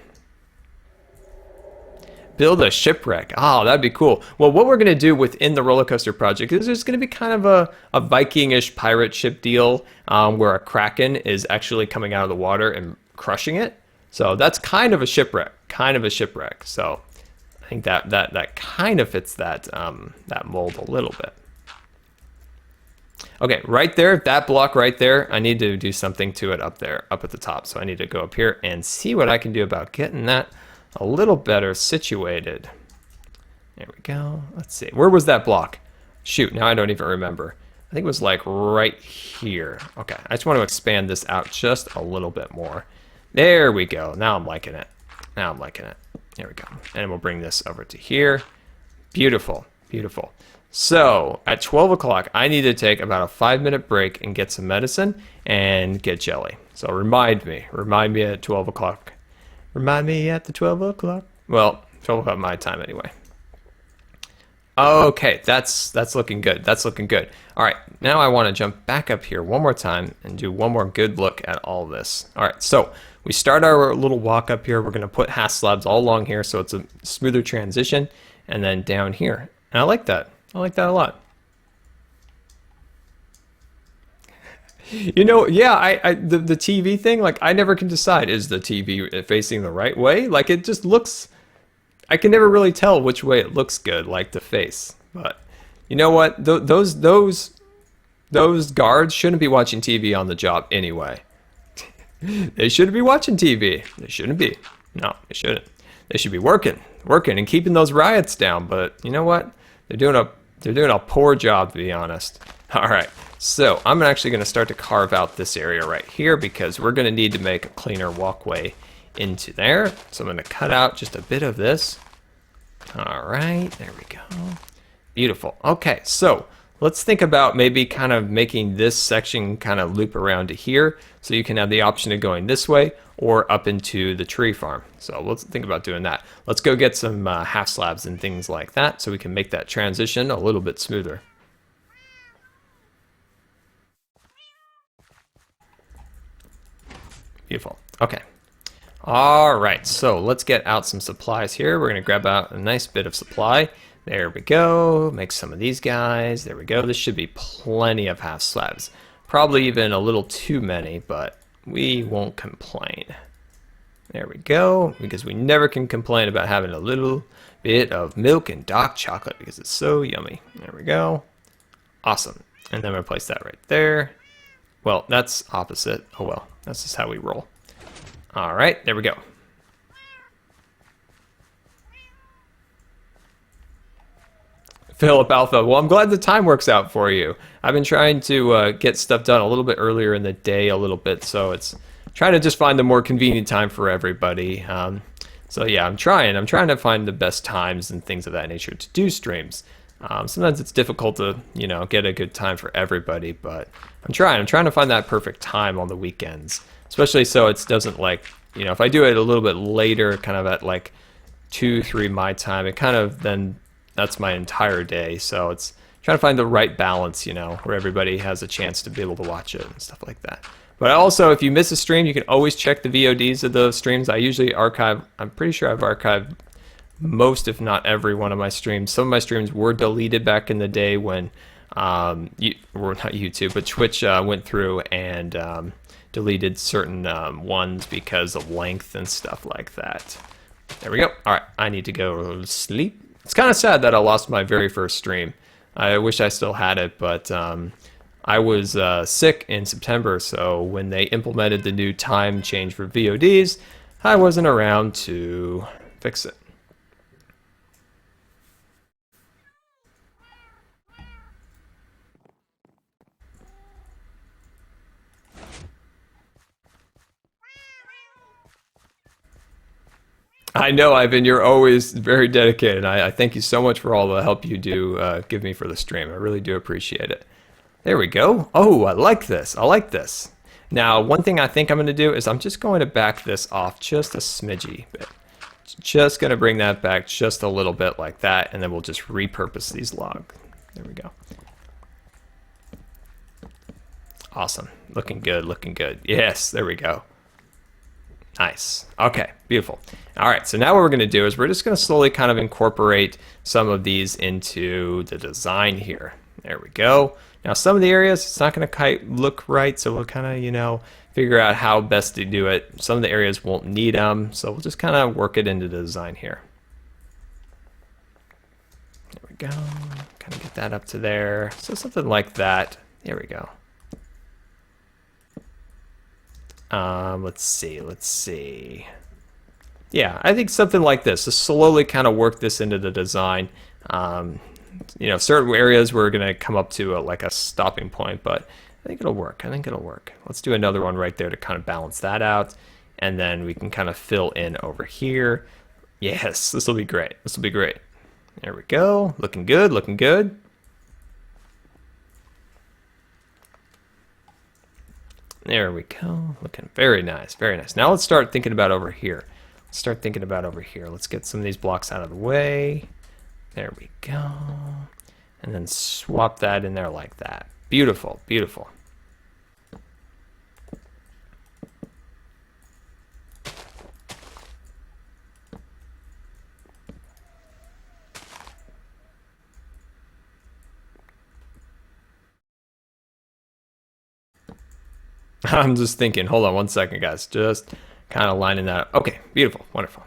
Build a shipwreck. Oh, that'd be cool. Well, what we're going to do within the roller coaster project is there's going to be kind of a Viking-ish pirate ship deal where a kraken is actually coming out of the water and crushing it. So that's kind of a shipwreck. So I think that kind of fits that that mold a little bit. Okay, right there, that block right there, I need to do something to it up there, up at the top. So I need to go up here and see what I can do about getting that a little better situated. There we go. Let's see. Where was that block? Shoot, now I don't even remember. I think it was like right here. Okay, I just want to expand this out just a little bit more. There we go. Now I'm liking it. There we go. And we'll bring this over to here. Beautiful, beautiful. So at 12 o'clock, I need to take about a 5-minute break and get some medicine and get jelly. So remind me at 12 o'clock. Remind me at the 12 o'clock. Well, 12 o'clock my time anyway. Okay, that's looking good. That's looking good. All right, now I want to jump back up here one more time and do one more good look at all this. All right, so we start our little walk up here. We're going to put half slabs all along here so it's a smoother transition, and then down here. And I like that. I like that a lot. You know, yeah, the TV thing, like I never can decide, is the TV facing the right way? Like it just looks, I can never really tell which way it looks good, like the face. But you know what? Those guards shouldn't be watching TV on the job anyway. They shouldn't be watching TV. They shouldn't be. No, they shouldn't. They should be working and keeping those riots down. But you know what? They're doing a poor job, to be honest. All right. So I'm actually going to start to carve out this area right here because we're going to need to make a cleaner walkway into there. So I'm going to cut out just a bit of this. All right, there we go. Beautiful. Okay, so let's think about maybe kind of making this section kind of loop around to here so you can have the option of going this way or up into the tree farm. So let's think about doing that. Let's go get some half slabs and things like that so we can make that transition a little bit smoother. Beautiful. Okay. All right. So let's get out some supplies here. We're going to grab out a nice bit of supply. There we go. Make some of these guys. There we go. This should be plenty of half slabs. Probably even a little too many, but we won't complain. There we go. Because we never can complain about having a little bit of milk and dark chocolate because it's so yummy. There we go. Awesome. And then we'll place that right there. Well, that's opposite. Oh well. That's just how we roll. All right, there we go. Philip Alpha, well, I'm glad the time works out for you. I've been trying to get stuff done a little bit earlier in the day, a little bit, so it's trying to just find the more convenient time for everybody. So yeah, I'm trying to find the best times and things of that nature to do streams. Sometimes it's difficult to, you know, get a good time for everybody, but I'm trying to find that perfect time on the weekends, especially so it doesn't like, you know, if I do it a little bit later, kind of at like 2, 3 my time, it kind of then that's my entire day. So it's trying to find the right balance, you know, where everybody has a chance to be able to watch it and stuff like that. But also, if you miss a stream, you can always check the VODs of those streams. I usually archive, I'm pretty sure I've archived most, if not every one of my streams. Some of my streams were deleted back in the day when, well, not YouTube, but Twitch went through and deleted certain ones because of length and stuff like that. There we go. All right, I need to go sleep. It's kind of sad that I lost my very first stream. I wish I still had it, but I was sick in September, so when they implemented the new time change for VODs, I wasn't around to fix it. I know, Ivan, you're always very dedicated. I thank you so much for all the help you do give me for the stream. I really do appreciate it. There we go. Oh, I like this. I like this. Now, one thing I think I'm going to do is I'm just going to back this off just a smidgy bit. Just going to bring that back just a little bit like that, and then we'll just repurpose these logs. There we go. Awesome. Looking good, looking good. Yes, there we go. Nice. Okay, beautiful. All right, so now what we're going to do is we're just going to slowly kind of incorporate some of these into the design here. There we go. Now some of the areas, it's not going to quite look right, so we'll kind of, you know, figure out how best to do it. Some of the areas won't need them, so we'll just kind of work it into the design here. There we go. Kind of get that up to there. So something like that. There we go. Let's see. Yeah, I think something like this. Just slowly kind of work this into the design. You know, certain areas we're going to come up to like a stopping point, but I think it'll work. Let's do another one right there to kind of balance that out. And then we can kind of fill in over here. Yes, this will be great. There we go. Looking good. There we go. Looking very nice. Now let's start thinking about over here. Let's get some of these blocks out of the way. There we go. And then swap that in there like that. Beautiful. I'm just thinking, hold on one second, guys. Just kind of lining that up. Okay, beautiful, wonderful.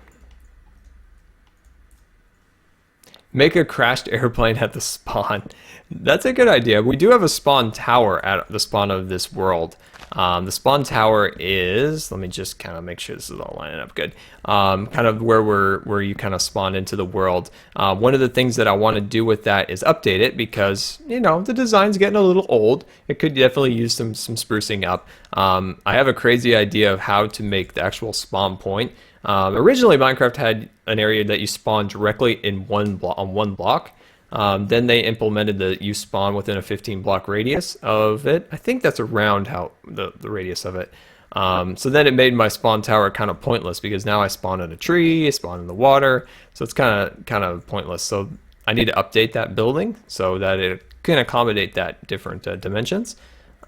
Make a crashed airplane at the spawn. That's a good idea. We do have a spawn tower at the spawn of this world. The spawn tower is, let me just kind of make sure this is all lining up good. Kind of where you kind of spawn into the world. One of the things that I want to do with that is update it because, you know, the design's getting a little old. It could definitely use some sprucing up. I have a crazy idea of how to make the actual spawn point. Originally, Minecraft had an area that you spawn directly in one block. Then they implemented that you spawn within a 15 block radius of it. I think that's around how the radius of it. So then it made my spawn tower kind of pointless because now I spawn in a tree, I spawn in the water, so it's kind of pointless. So I need to update that building so that it can accommodate that different dimensions.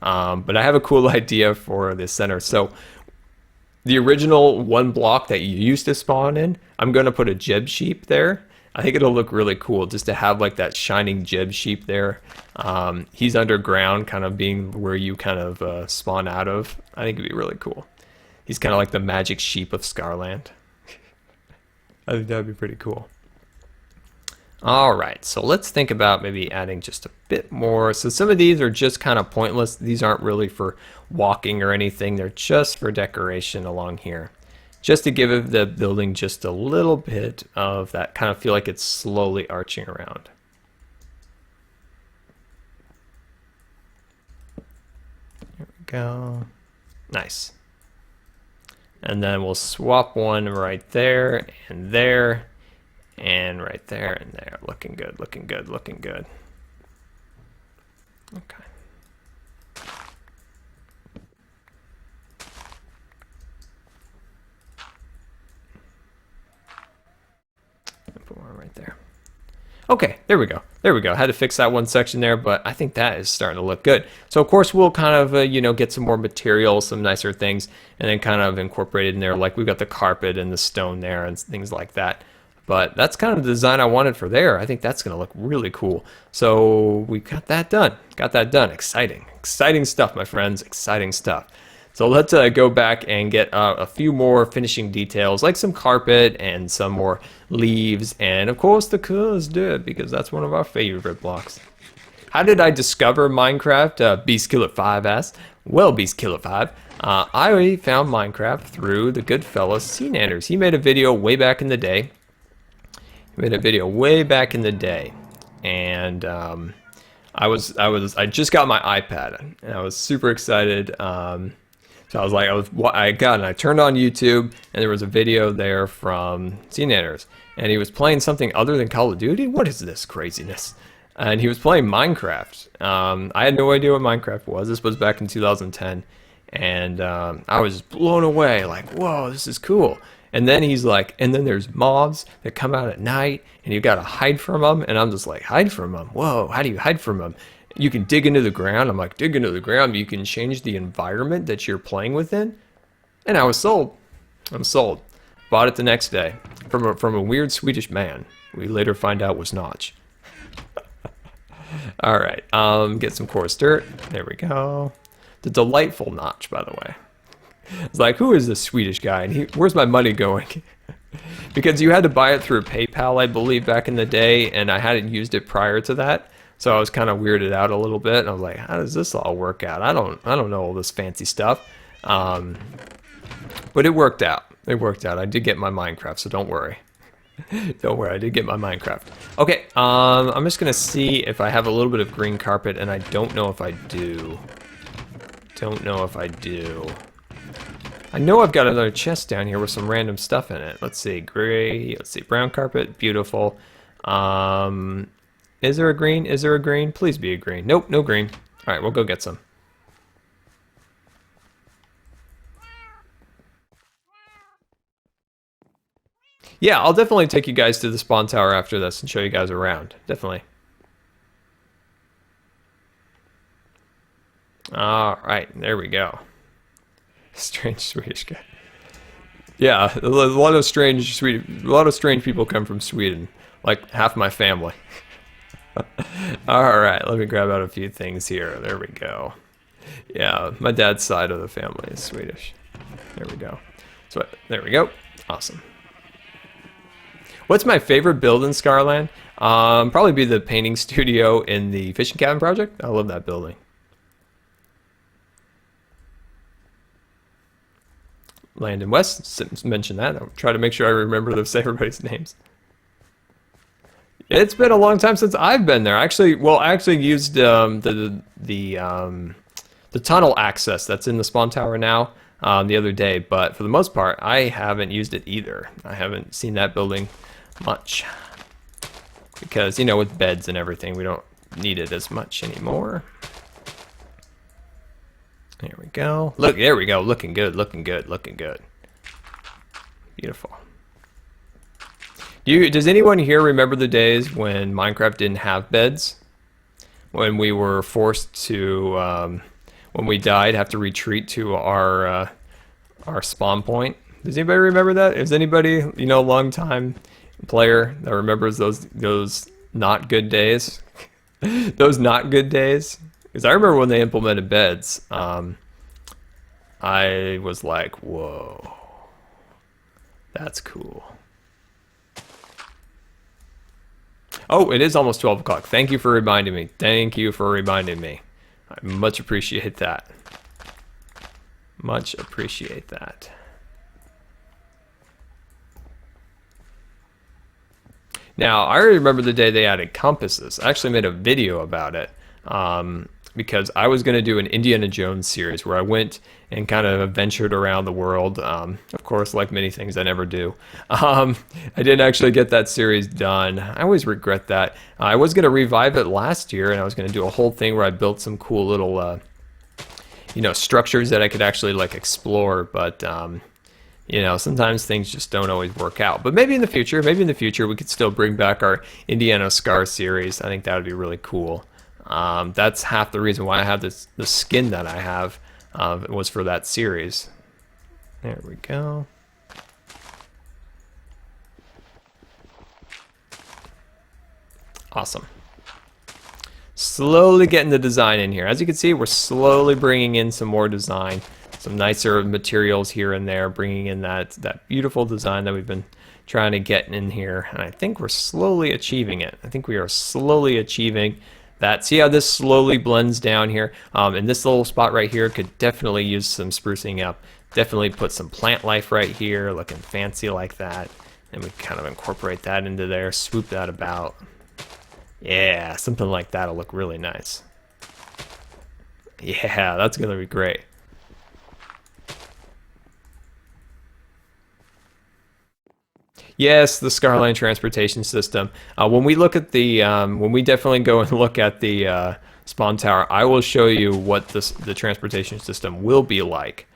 But I have a cool idea for the center. So the original one block that you used to spawn in, I'm going to put a jib sheep there. I think it'll look really cool just to have like that shining jib sheep there. He's underground, kind of being where you kind of spawn out of. I think it'd be really cool. He's kind of like the magic sheep of Scarland. I think that'd be pretty cool. All right, so let's think about maybe adding just a bit more. So some of these are just kind of pointless. These aren't really for walking or anything. They're just for decoration along here. Just to give the building just a little bit of that kind of feel like it's slowly arching around. There we go. Nice. And then we'll swap one right there and there. And right there and there. Looking good. Okay. Put one right there. Okay, there we go. I had to fix that one section there, but I think that is starting to look good. So of course we'll kind of, you know, get some more material, some nicer things, and then kind of incorporate it in there. Like we've got the carpet and the stone there and things like that. But that's kind of the design I wanted for there. I think that's going to look really cool. So we got that done. Exciting stuff, my friends. Exciting stuff. So let's go back and get a few more finishing details, like some carpet and some more leaves, and of course the cuz dirt, because that's one of our favorite blocks. How did I discover Minecraft? BeastKiller5 asked. Well, BeastKiller5, I found Minecraft through the good fella CNanders. He made a video way back in the day. And I just got my iPad and I was super excited. So I was like, I turned on YouTube and there was a video there from CNanders and he was playing something other than Call of Duty. What is this craziness? And he was playing Minecraft. I had no idea what Minecraft was. This was back in 2010, and I was blown away. Like, whoa, this is cool. And then he's like, and then there's mobs that come out at night, and you gotta hide from them. And I'm just like, hide from them? Whoa, how do you hide from them? You can dig into the ground. I'm like, dig into the ground. You can change the environment that you're playing within. And I was sold. I'm sold. Bought it the next day from a weird Swedish man. We later find out was Notch. All right, get some coarse dirt. There we go. The delightful Notch, by the way. It's like, who is this Swedish guy? And where's my money going? Because you had to buy it through PayPal, I believe, back in the day, and I hadn't used it prior to that, so I was kind of weirded out a little bit. And I was like, how does this all work out? I don't know all this fancy stuff, but it worked out. It worked out. I did get my Minecraft, so don't worry. Don't worry, I did get my Minecraft. Okay, I'm just gonna see if I have a little bit of green carpet, and I don't know if I do. Don't know if I do. I know I've got another chest down here with some random stuff in it. Let's see, gray, let's see, brown carpet, beautiful. Is there a green? Is there a green? Please be a green. Nope, no green. All right, we'll go get some. Yeah, I'll definitely take you guys to the spawn tower after this and show you guys around. Definitely. All right, there we go. Strange Swedish guy. Yeah, a lot of strange people come from Sweden. Like half my family. All right, let me grab out a few things here. There we go. Yeah, my dad's side of the family is Swedish. There we go. So there we go. Awesome. What's my favorite build in Scarland? Probably be the painting studio in the fishing cabin project. I love that building. Land and West, mention that. I'll try to make sure I remember to say everybody's names. It's been a long time since I've been there. I actually used the tunnel access that's in the spawn tower now the other day, but for the most part, I haven't used it either. I haven't seen that building much because, you know, with beds and everything, we don't need it as much anymore. There we go. Look, there we go. Looking good, looking good, looking good. Beautiful. Does anyone here remember the days when Minecraft didn't have beds? When we were forced to, when we died, have to retreat to our spawn point? Does anybody remember that? Is anybody, you know, a long time player that remembers those not good days? Those not good days? Because I remember when they implemented beds, I was like, whoa, that's cool. Oh, it is almost 12 o'clock. Thank you for reminding me. Thank you for reminding me. I much appreciate that. Much appreciate that. Now, I remember the day they added compasses. I actually made a video about it because I was going to do an Indiana Jones series where I went and kind of ventured around the world. Of course, like many things, I never do. I didn't actually get that series done. I always regret that. I was going to revive it last year, and I was going to do a whole thing where I built some cool little, you know, structures that I could actually like explore, but you know, sometimes things just don't always work out. But maybe in the future, we could still bring back our Indiana Scar series. I think that would be really cool. That's half the reason why I have the skin that I have. It was for that series. There we go. Awesome. Slowly getting the design in here. As you can see, we're slowly bringing in some more design. Some nicer materials here and there, bringing in that beautiful design that we've been trying to get in here. And I think we're slowly achieving it. I think we are slowly achieving that. See how this slowly blends down here? And this little spot right here could definitely use some sprucing up. Definitely put some plant life right here, looking fancy like that. And we kind of incorporate that into there, swoop that about. Yeah, something like that'll look really nice. Yeah, that's gonna be great. Yes, the Scarland transportation system. When we look at the, when we definitely go and look at the spawn tower, I will show you what the transportation system will be like.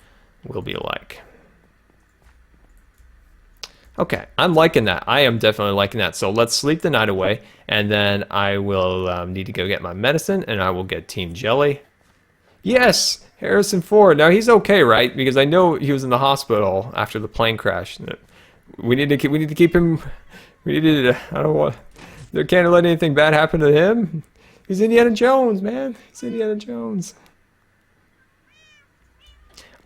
Okay, I'm liking that. I am definitely liking that. So let's sleep the night away, and then I will need to go get my medicine, and I will get Team Jelly. Yes, Harrison Ford. Now he's okay, right? Because I know he was in the hospital after the plane crash. We need to keep him. We need to. I don't want. There can't let anything bad happen to him. He's Indiana Jones, man. He's Indiana Jones.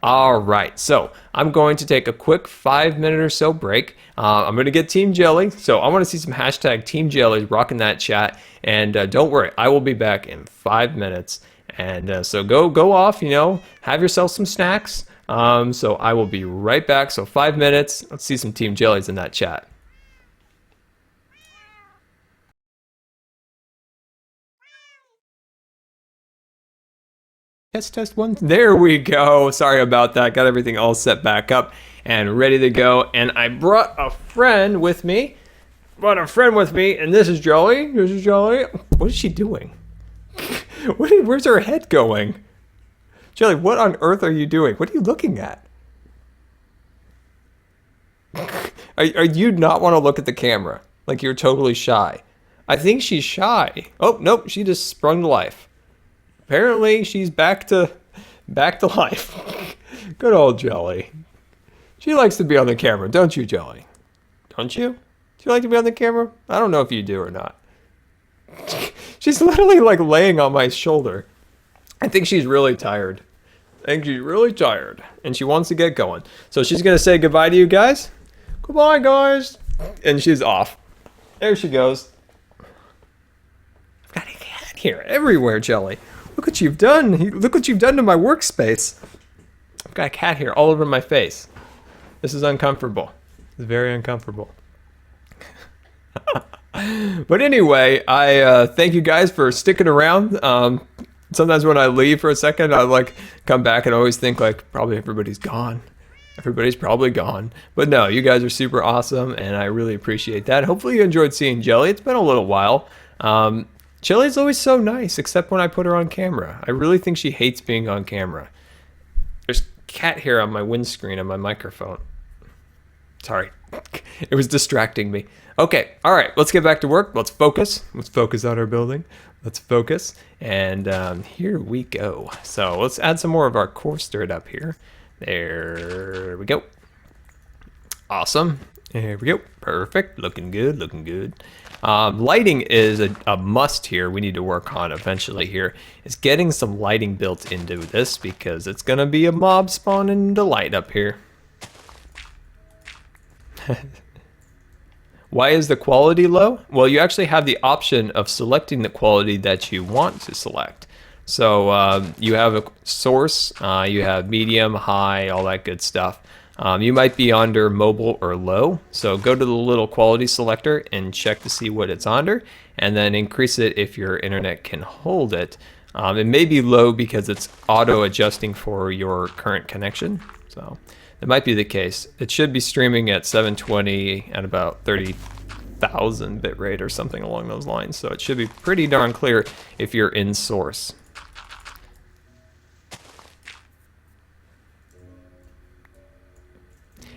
All right, so I'm going to take a quick 5 minute or so break. I'm going to get Team Jelly, so I want to see some hashtag Team Jelly rocking that chat. And don't worry, I will be back in 5 minutes. And so go off, have yourself some snacks. So I will be right back. So 5 minutes. Let's see some Team Jellies in that chat. Test one. There we go. Sorry about that. Got everything all set back up and ready to go. And I brought a friend with me. And this is Jelly. What is she doing? Where's her head going? Jelly, what on earth are you doing? What are you looking at? Are you not want to look at the camera? Like you're totally shy. I think she's shy. Oh, nope. She just sprung to life. Apparently, she's back to life. Good old Jelly. She likes to be on the camera, don't you, Jelly? Don't you? Do you like to be on the camera? I don't know if you do or not. She's literally like laying on my shoulder. I think she's really tired. And she wants to get going. So she's going to say goodbye to you guys. Goodbye, guys. And she's off. There she goes. I've got a cat here everywhere, Jelly. Look what you've done. Look what you've done to my workspace. I've got a cat here all over my face. This is uncomfortable. It's very uncomfortable. But anyway, I thank you guys for sticking around. Sometimes when I leave for a second, I like come back and always think like probably everybody's gone. Everybody's probably gone. But no, you guys are super awesome and I really appreciate that. Hopefully you enjoyed seeing Jelly. It's been a little while. Jelly's always so nice, except when I put her on camera. I really think she hates being on camera. There's cat hair on my windscreen on my microphone. Sorry. It was distracting me. Okay, all right, let's get back to work. Let's focus. Let's focus on our building. Let's focus. And here we go. So let's add some more of our course dirt up here. There we go. Awesome. There we go. Perfect. Looking good. Looking good. Lighting is a must here. We need to work on eventually here is getting some lighting built into this because it's going to be a mob spawning delight up here. Why is the quality low? Well, you actually have the option of selecting the quality that you want to select. So you have a source, you have medium, high, all that good stuff. You might be under mobile or low. So go to the little quality selector and check to see what it's under and then increase it if your internet can hold it. It may be low because it's auto adjusting for your current connection. So that might be the case. It should be streaming at 720 at about 30,000 bitrate or something along those lines. So it should be pretty darn clear if you're in source.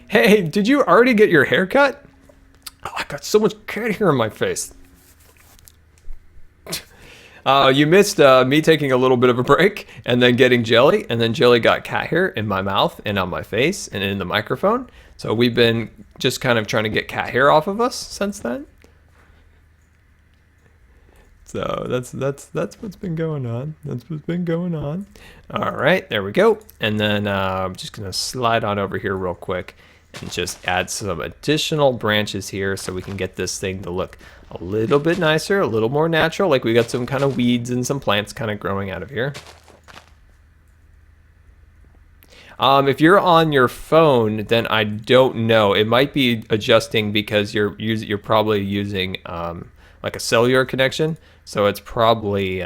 Hey, did you already get your hair cut? Oh, I got so much cat hair on my face. You missed me taking a little bit of a break and then getting Jelly, and then Jelly got cat hair in my mouth and on my face and in the microphone. So we've been just kind of trying to get cat hair off of us since then. So that's what's been going on. That's what's been going on. All right, there we go. And then I'm just gonna slide on over here real quick and just add some additional branches here so we can get this thing to look a little bit nicer, a little more natural, like we got some kind of weeds and some plants kind of growing out of here. If you're on your phone, then I don't know. It might be adjusting because you're probably using like a cellular connection, so it's probably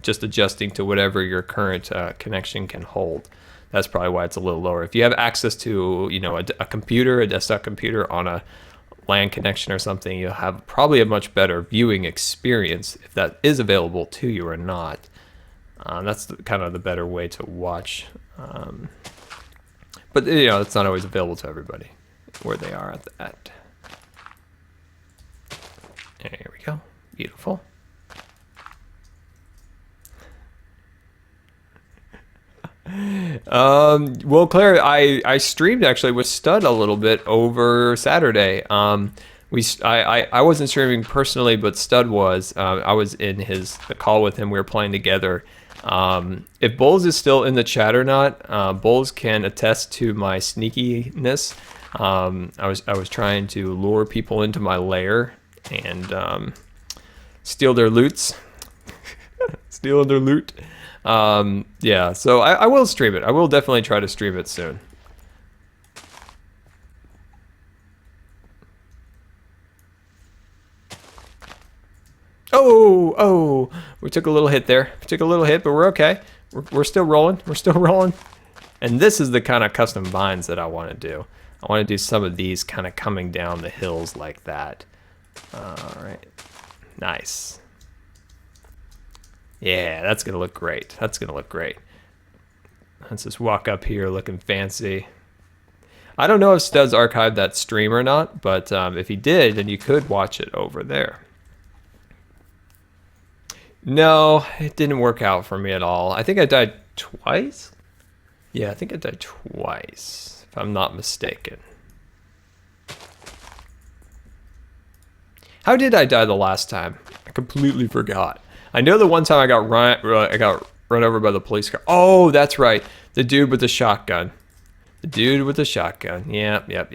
just adjusting to whatever your current connection can hold. That's probably why it's a little lower. If you have access to, a computer, a desktop computer on a LAN connection or something, you'll have probably a much better viewing experience if that is available to you or not. That's kind of the better way to watch. But it's not always available to everybody where they are at that. There we go. Beautiful. Well, Claire, I streamed actually with Stud a little bit over Saturday. I wasn't streaming personally, but Stud was. I was in the call with him. We were playing together. If Bowles is still in the chat or not, Bowles can attest to my sneakiness. I was trying to lure people into my lair and steal their loots. Stealing their loot. Yeah, so I will stream it. I will definitely try to stream it soon. Oh, we took a little hit there. We took a little hit, but we're okay. We're still rolling. We're still rolling. And this is the kind of custom vines that I want to do. I want to do some of these kind of coming down the hills like that. All right. Nice. Yeah, that's going to look great. That's going to look great. Let's just walk up here looking fancy. I don't know if Stud's archived that stream or not, but if he did, then you could watch it over there. No, it didn't work out for me at all. I think I died twice. Yeah, I think I died twice, if I'm not mistaken. How did I die the last time? I completely forgot. I know the one time I got run over by the police car. Oh, that's right. The dude with the shotgun. The dude with the shotgun. Yep.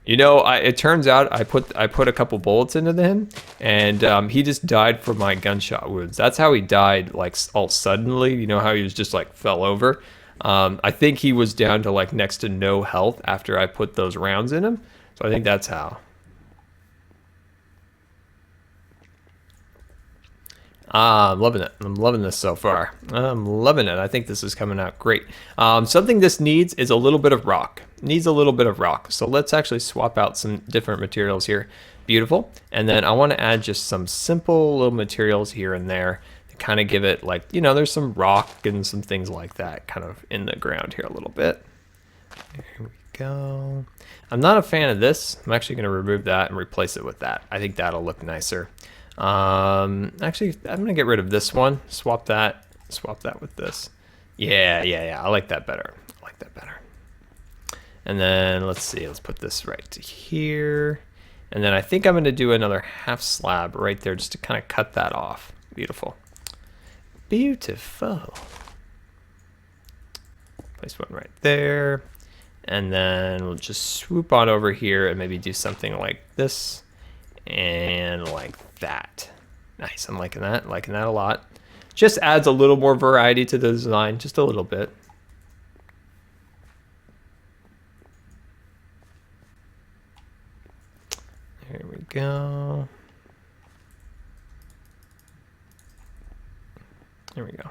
You know, it turns out I put a couple bullets into him, and he just died from my gunshot wounds. That's how he died, like all suddenly. You know how he was just like fell over. I think he was down to like next to no health after I put those rounds in him. So I think that's how. I'm loving it. I'm loving this so far. I'm loving it. I think this is coming out great. Something this needs is a little bit of rock. Needs a little bit of rock. So let's actually swap out some different materials here. Beautiful. And then I want to add just some simple little materials here and there to kind of give it like, you know, there's some rock and some things like that kind of in the ground here a little bit. There we go. I'm not a fan of this. I'm actually going to remove that and replace it with that. I think that'll look nicer. Actually, I'm gonna get rid of this one. Swap that with this. Yeah. I like that better. And then let's see. Let's put this right to here. And then I think I'm gonna do another half slab right there just to kind of cut that off. Beautiful. Beautiful. Place one right there. And then we'll just swoop on over here and maybe do something like this and like that. Nice. I'm liking that a lot. Just adds a little more variety to the design, just a little bit. There we go. There we go.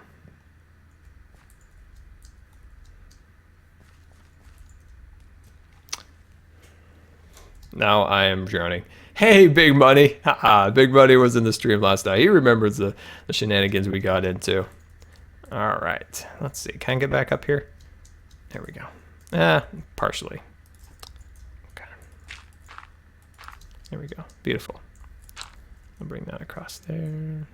Now I am drowning. Hey, Big Money. Big Money was in the stream last night. He remembers the shenanigans we got into. All right. Let's see. Can I get back up here? There we go. Partially. Okay. There we go. Beautiful. I'll bring that across there.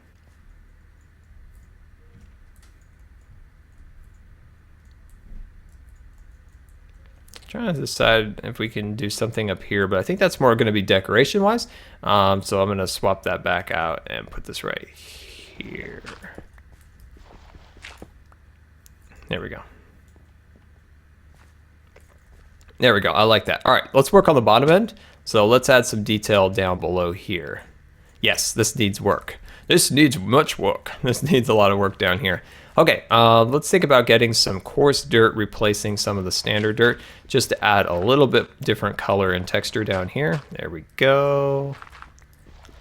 Trying to decide if we can do something up here, but I think that's more going to be decoration wise. So I'm going to swap that back out and put this right here. There we go. There we go. I like that. All right, let's work on the bottom end. So let's add some detail down below here. Yes, this needs work. This needs much work. This needs a lot of work down here. Okay, let's think about getting some coarse dirt replacing some of the standard dirt just to add a little bit different color and texture down here. There we go.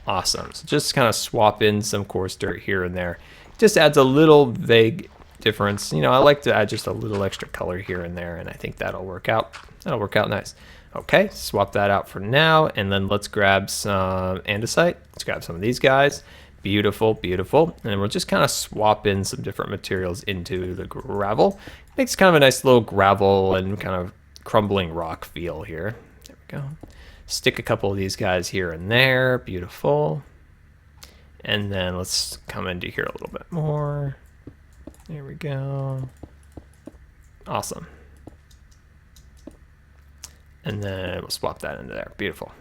Awesome. So just kind of swap in some coarse dirt here and there. Just adds a little vague difference. You know, I like to add just a little extra color here and there, and I think that'll work out. That'll work out nice. Okay, swap that out for now, and then let's grab some andesite. Let's grab some of these guys. Beautiful, beautiful. And we'll just kind of swap in some different materials into the gravel. Makes kind of a nice little gravel and kind of crumbling rock feel here. There we go. Stick a couple of these guys here and there. Beautiful. And then let's come into here a little bit more. There we go. Awesome. And then we'll swap that into there. Beautiful.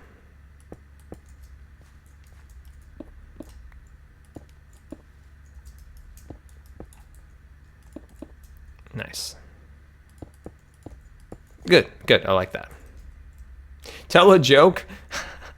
Nice. Good, good. I like that. Tell a joke.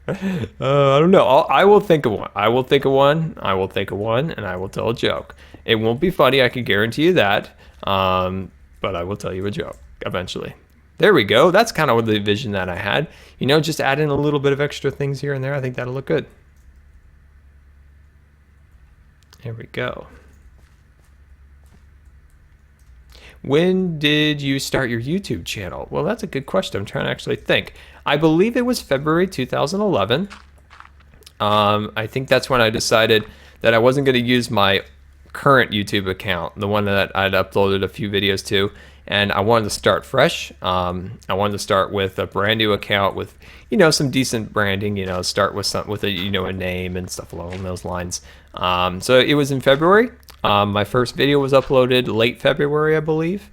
I don't know. I will think of one. I will think of one. I will think of one, and I will tell a joke. It won't be funny. I can guarantee you that. But I will tell you a joke eventually. There we go. That's kind of the vision that I had. You know, just add in a little bit of extra things here and there. I think that'll look good. There we go. When did you start your YouTube channel? Well, that's a good question. I'm trying to actually think. I believe it was February 2011. I think that's when I decided that I wasn't going to use my current YouTube account, the one that I'd uploaded a few videos to, and I wanted to start fresh. I wanted to start with a brand new account with, you know, some decent branding. You know, start with a a name and stuff along those lines. So it was in February. My first video was uploaded late February, I believe.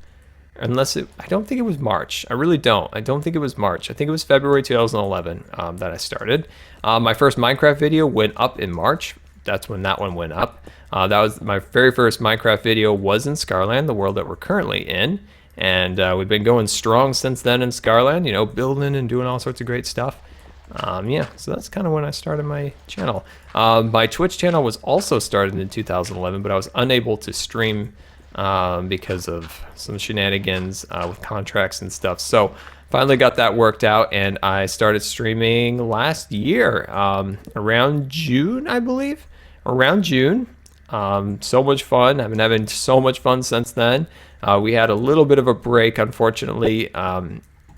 I don't think it was March. I really don't. I don't think it was March. I think it was February 2011 that I started. My first Minecraft video went up in March. That's when that one went up. That was my very first Minecraft video was in Scarland, the world that we're currently in. And we've been going strong since then in Scarland, you know, building and doing all sorts of great stuff. Yeah, so that's kind of when I started my channel. My Twitch channel was also started in 2011, but I was unable to stream because of some shenanigans with contracts and stuff. So finally got that worked out, and I started streaming last year, around June, I believe. Around June. So much fun. I've been having so much fun since then. We had a little bit of a break, unfortunately,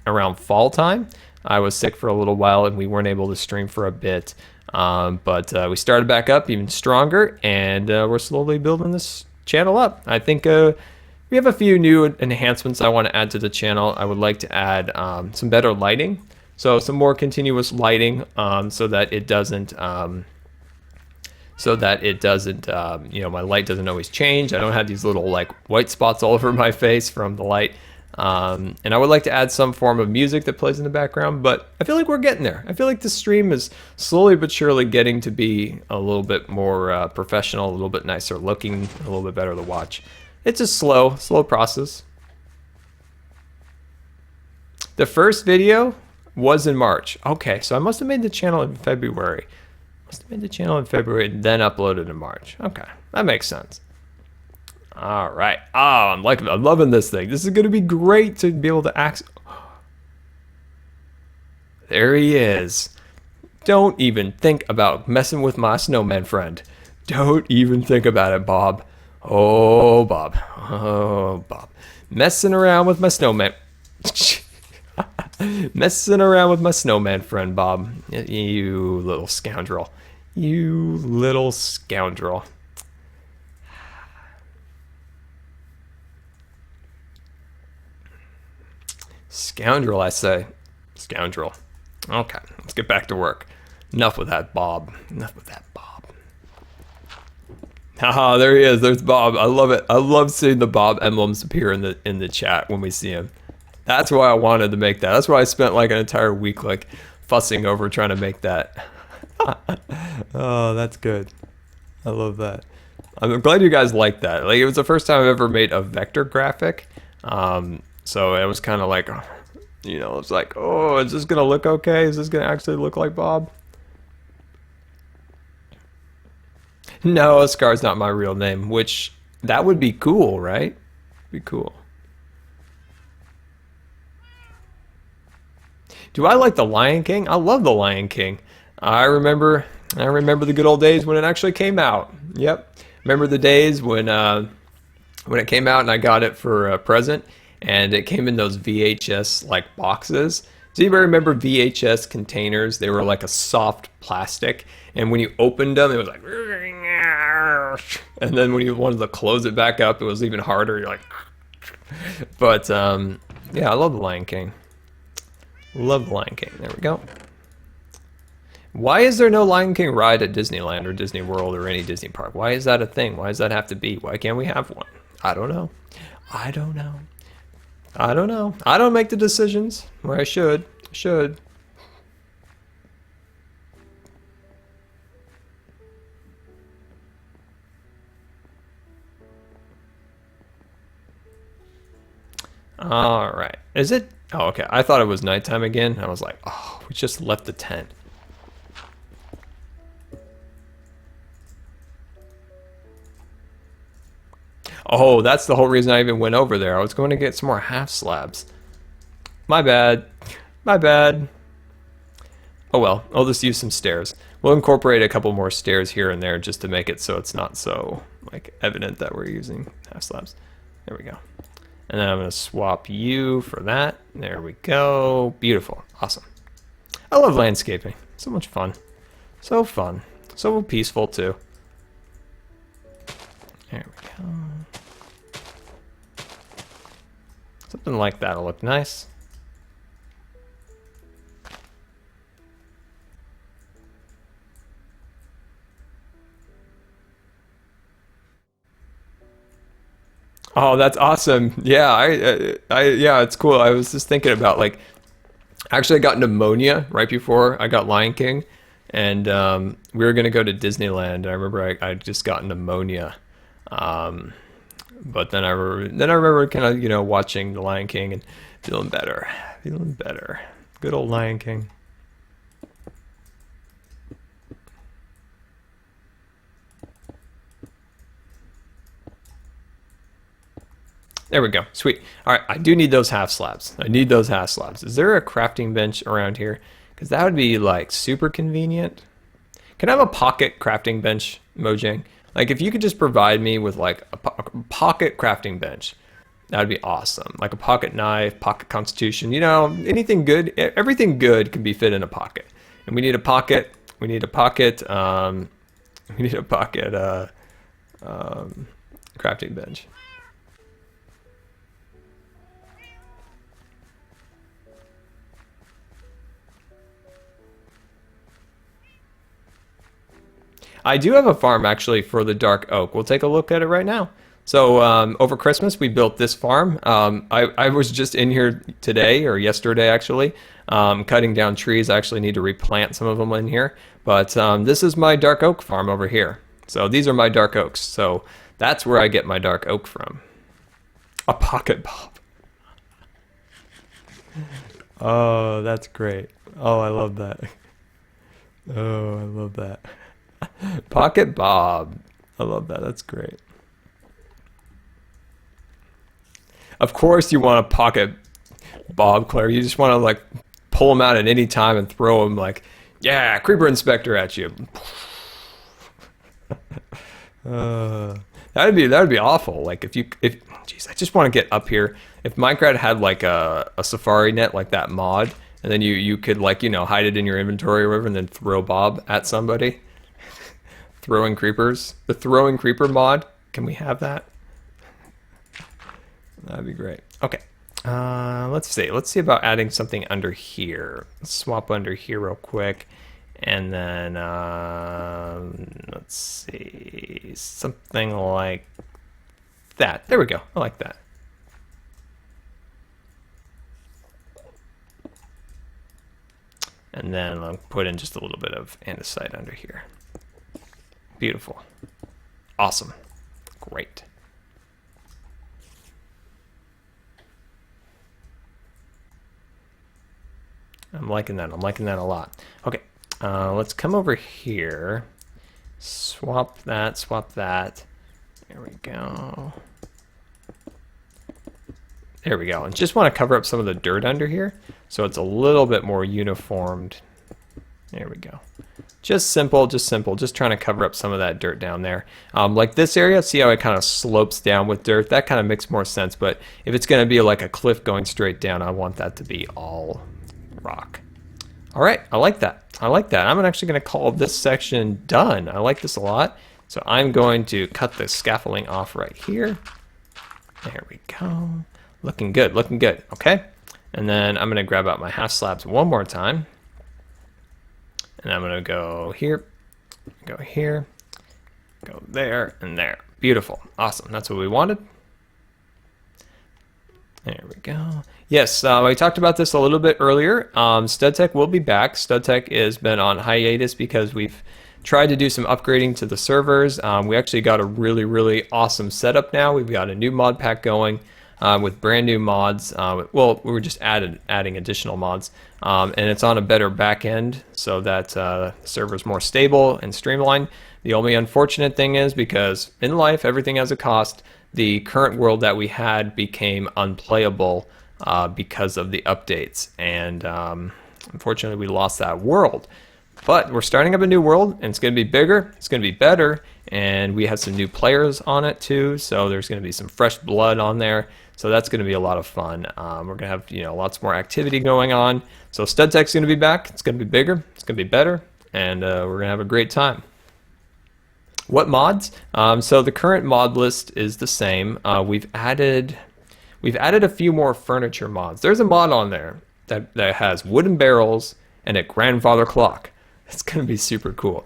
around fall time. I was sick for a little while and we weren't able to stream for a bit, but we started back up even stronger, and we're slowly building this channel up. I think we have a few new enhancements I want to add to the channel. I would like to add some better lighting, so some more continuous lighting, so that it doesn't you know, my light doesn't always change. I don't have these little like white spots all over my face from the light. And I would like to add some form of music that plays in the background, but I feel like we're getting there. I feel like the stream is slowly but surely getting to be a little bit more professional, a little bit nicer looking, a little bit better to watch. It's a slow process. The first video was in March. Okay, so I must have made the channel in February. And then uploaded in March. Okay, that makes sense. All right. Oh, I'm loving this thing. This is going to be great to be able to access. There he is. Don't even think about messing with my snowman friend. Don't even think about it, Bob. Oh, Bob. Oh, Bob. Messing around with my snowman. Messing around with my snowman friend, Bob. You little scoundrel. You little scoundrel. Scoundrel, I say. Scoundrel. Okay, let's get back to work. Enough with that, Bob. Enough with that, Bob. Haha, there he is. There's Bob. I love it. I love seeing the Bob emblems appear in the chat when we see him. That's why I wanted to make that. That's why I spent like an entire week like fussing over trying to make that. Oh, that's good. I love that. I'm glad you guys like that. Like, it was the first time I've ever made a vector graphic. So it was kind of like, you know, it's like, oh, is this gonna look okay? Is this gonna actually look like Bob? No, Scar's not my real name, which that would be cool, right? Be cool. Do I like The Lion King? I love The Lion King. I remember the good old days when it actually came out. Yep. Remember the days when it came out and I got it for a present, and it came in those VHS like boxes. Does anybody remember VHS containers? They were like a soft plastic, and when you opened them, it was like, and then when you wanted to close it back up, it was even harder. You're like, but yeah, I love The Lion King. Love The Lion King. There we go. Why is there no Lion King ride at Disneyland or Disney World or any Disney park? Why is that a thing? Why does that have to be? Why can't we have one? I don't know. I don't know. I don't know. I don't make the decisions where I should. Should. All right. Is it? Oh, okay. I thought it was nighttime again. I was like, oh, we just left the tent. Oh, that's the whole reason I even went over there. I was going to get some more half slabs. My bad. My bad. Oh well, I'll just use some stairs. We'll incorporate a couple more stairs here and there just to make it so it's not so like evident that we're using half slabs. There we go. And then I'm going to swap you for that. There we go. Beautiful. Awesome. I love landscaping. So much fun. So fun. So peaceful too. There we go. Something like that'll look nice. Oh, that's awesome. Yeah, yeah, it's cool. I was just thinking about like, actually I got pneumonia right before I got Lion King, and we were gonna go to Disneyland. I remember I just got pneumonia, but then I remember kind of watching the Lion King and feeling better, feeling better. Good old Lion King. There we go. Sweet. All right, I do need those half slabs. I need those half slabs. Is there a crafting bench around here? Because that would be like super convenient. Can I have a pocket crafting bench, Mojang? Like if you could just provide me with like a pocket crafting bench, that would be awesome. Like a pocket knife, pocket constitution, anything good. Everything good can be fit in a pocket. And we need a pocket. We need a pocket. We need a pocket crafting bench. I do have a farm actually for the dark oak. We'll take a look at it right now. So over Christmas we built this farm. I was just in here today or yesterday actually, cutting down trees. I actually need to replant some of them in here. But this is my dark oak farm over here. So these are my dark oaks. So that's where I get my dark oak from. A pocket bob. Oh, that's great. Oh, I love that. Oh, I love that. Pocket Bob. I love that. That's great. Of course you want a pocket Bob, Claire. You just want to like pull them out at any time and throw them like, yeah, creeper inspector at you. That'd be awful. Like if geez, I just want to get up here. If Minecraft had like a safari net like that mod, and then you could like hide it in your inventory or whatever, and then throw Bob at somebody. Throwing creepers. The throwing creeper mod. Can we have that? That'd be great. Okay. Let's see. Let's see about adding something under here. Let's swap under here real quick. And then, let's see. Something like that. There we go. I like that. And then I'll put in just a little bit of andesite under here. Beautiful. Awesome. Great. I'm liking that. I'm liking that a lot. Okay. Let's come over here. Swap that. Swap that. There we go. There we go. And just want to cover up some of the dirt under here so it's a little bit more uniformed. There we go. Just simple, just trying to cover up some of that dirt down there. Like this area, see how it kind of slopes down with dirt? That kind of makes more sense, but if it's going to be like a cliff going straight down, I want that to be all rock. All right, I like that. I like that. I'm actually going to call this section done. I like this a lot. So I'm going to cut the scaffolding off right here. There we go. Looking good, looking good. Okay. And then I'm going to grab out my half slabs one more time. And I'm going to go here, go there, and there. Beautiful. Awesome. That's what we wanted. There we go. Yes, I talked about this a little bit earlier. StudTech will be back. StudTech has been on hiatus because we've tried to do some upgrading to the servers. We actually got a really awesome setup now. We've got a new mod pack going with brand new mods. Well, we were just adding additional mods. And it's on a better back end so that the server's more stable and streamlined. The only unfortunate thing is because in life, everything has a cost. The current world that we had became unplayable because of the updates, and unfortunately we lost that world. But we're starting up a new world, and it's going to be bigger, it's going to be better, and we have some new players on it too, so there's going to be some fresh blood on there, so that's going to be a lot of fun. We're going to have, lots more activity going on, so StudTech's going to be back, it's going to be bigger, it's going to be better, and we're going to have a great time. What mods? So the current mod list is the same. We've added a few more furniture mods. There's a mod on there that has wooden barrels and a grandfather clock. It's gonna be super cool.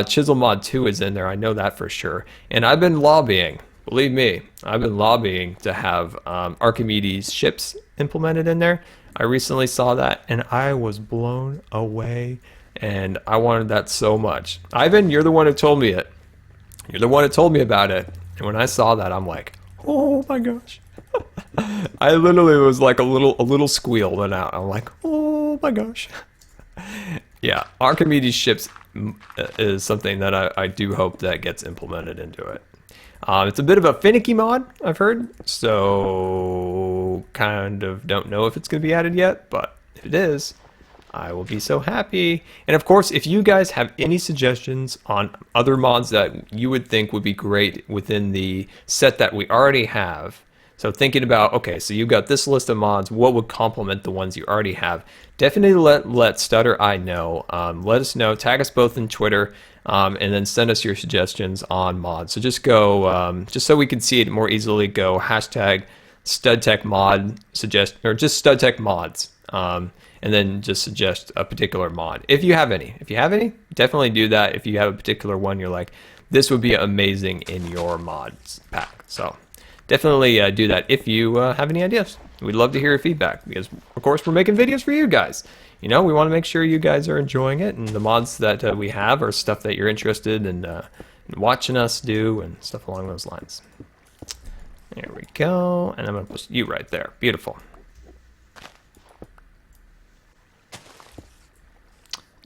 Chisel mod 2 is in there. I know that for sure. And I've been lobbying. Believe me, I've been lobbying to have Archimedes ships implemented in there. I recently saw that and I was blown away. And I wanted that so much. Ivan, you're the one who told me it. You're the one who told me about it, and when I saw that, I'm like, oh my gosh. I literally was like a little squeal went out. I'm like, oh my gosh. Yeah, Archimedes ships is something that I do hope that gets implemented into it. It's a bit of a finicky mod, I've heard, so kind of don't know if it's going to be added yet, but if it is, I will be so happy. And of course, if you guys have any suggestions on other mods that you would think would be great within the set that we already have, so thinking about, okay, so you've got this list of mods, what would complement the ones you already have? Definitely let Stutter I know. Let us know, tag us both in Twitter, and then send us your suggestions on mods. So just go, just so we can see it more easily, go hashtag StudTechMod suggest, or just StudTechMods. And then just suggest a particular mod. If you have any, definitely do that. If you have a particular one, you're like, this would be amazing in your mods pack. So definitely do that if you have any ideas. We'd love to hear your feedback because, of course, we're making videos for you guys. We want to make sure you guys are enjoying it, and the mods that we have are stuff that you're interested in watching us do and stuff along those lines. There we go, and I'm going to put you right there. Beautiful.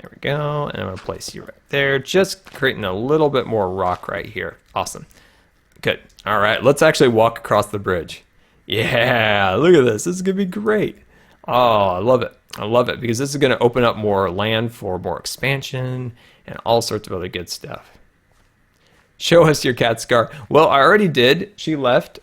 There we go, and I'm going to place you right there, just creating a little bit more rock right here. Awesome. Good. All right, let's actually walk across the bridge. Yeah, look at this. This is going to be great. Oh, I love it. I love it because this is going to open up more land for more expansion and all sorts of other good stuff. Show us your cat Scar. Well, I already did. She left.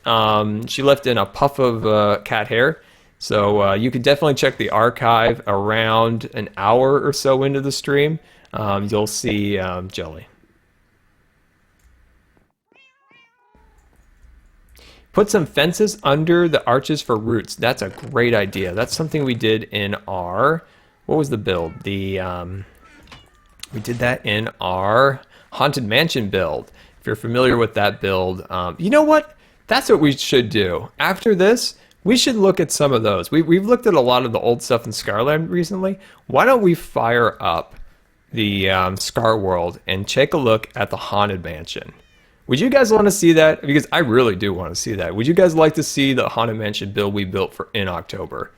She left in a puff of cat hair. So you can definitely check the archive around an hour or so into the stream. You'll see Jelly. Put some fences under the arches for roots. That's a great idea. That's something we did in our, what was the build? We did that in our Haunted Mansion build. If you're familiar with that build, you know what? That's what we should do. After this, we should look at some of those. We've looked at a lot of the old stuff in Scarland recently. Why don't we fire up the Scar world and take a look at the Haunted Mansion? Would you guys want to see that? Because I really do want to see that. Would you guys like to see the Haunted Mansion build we built in October?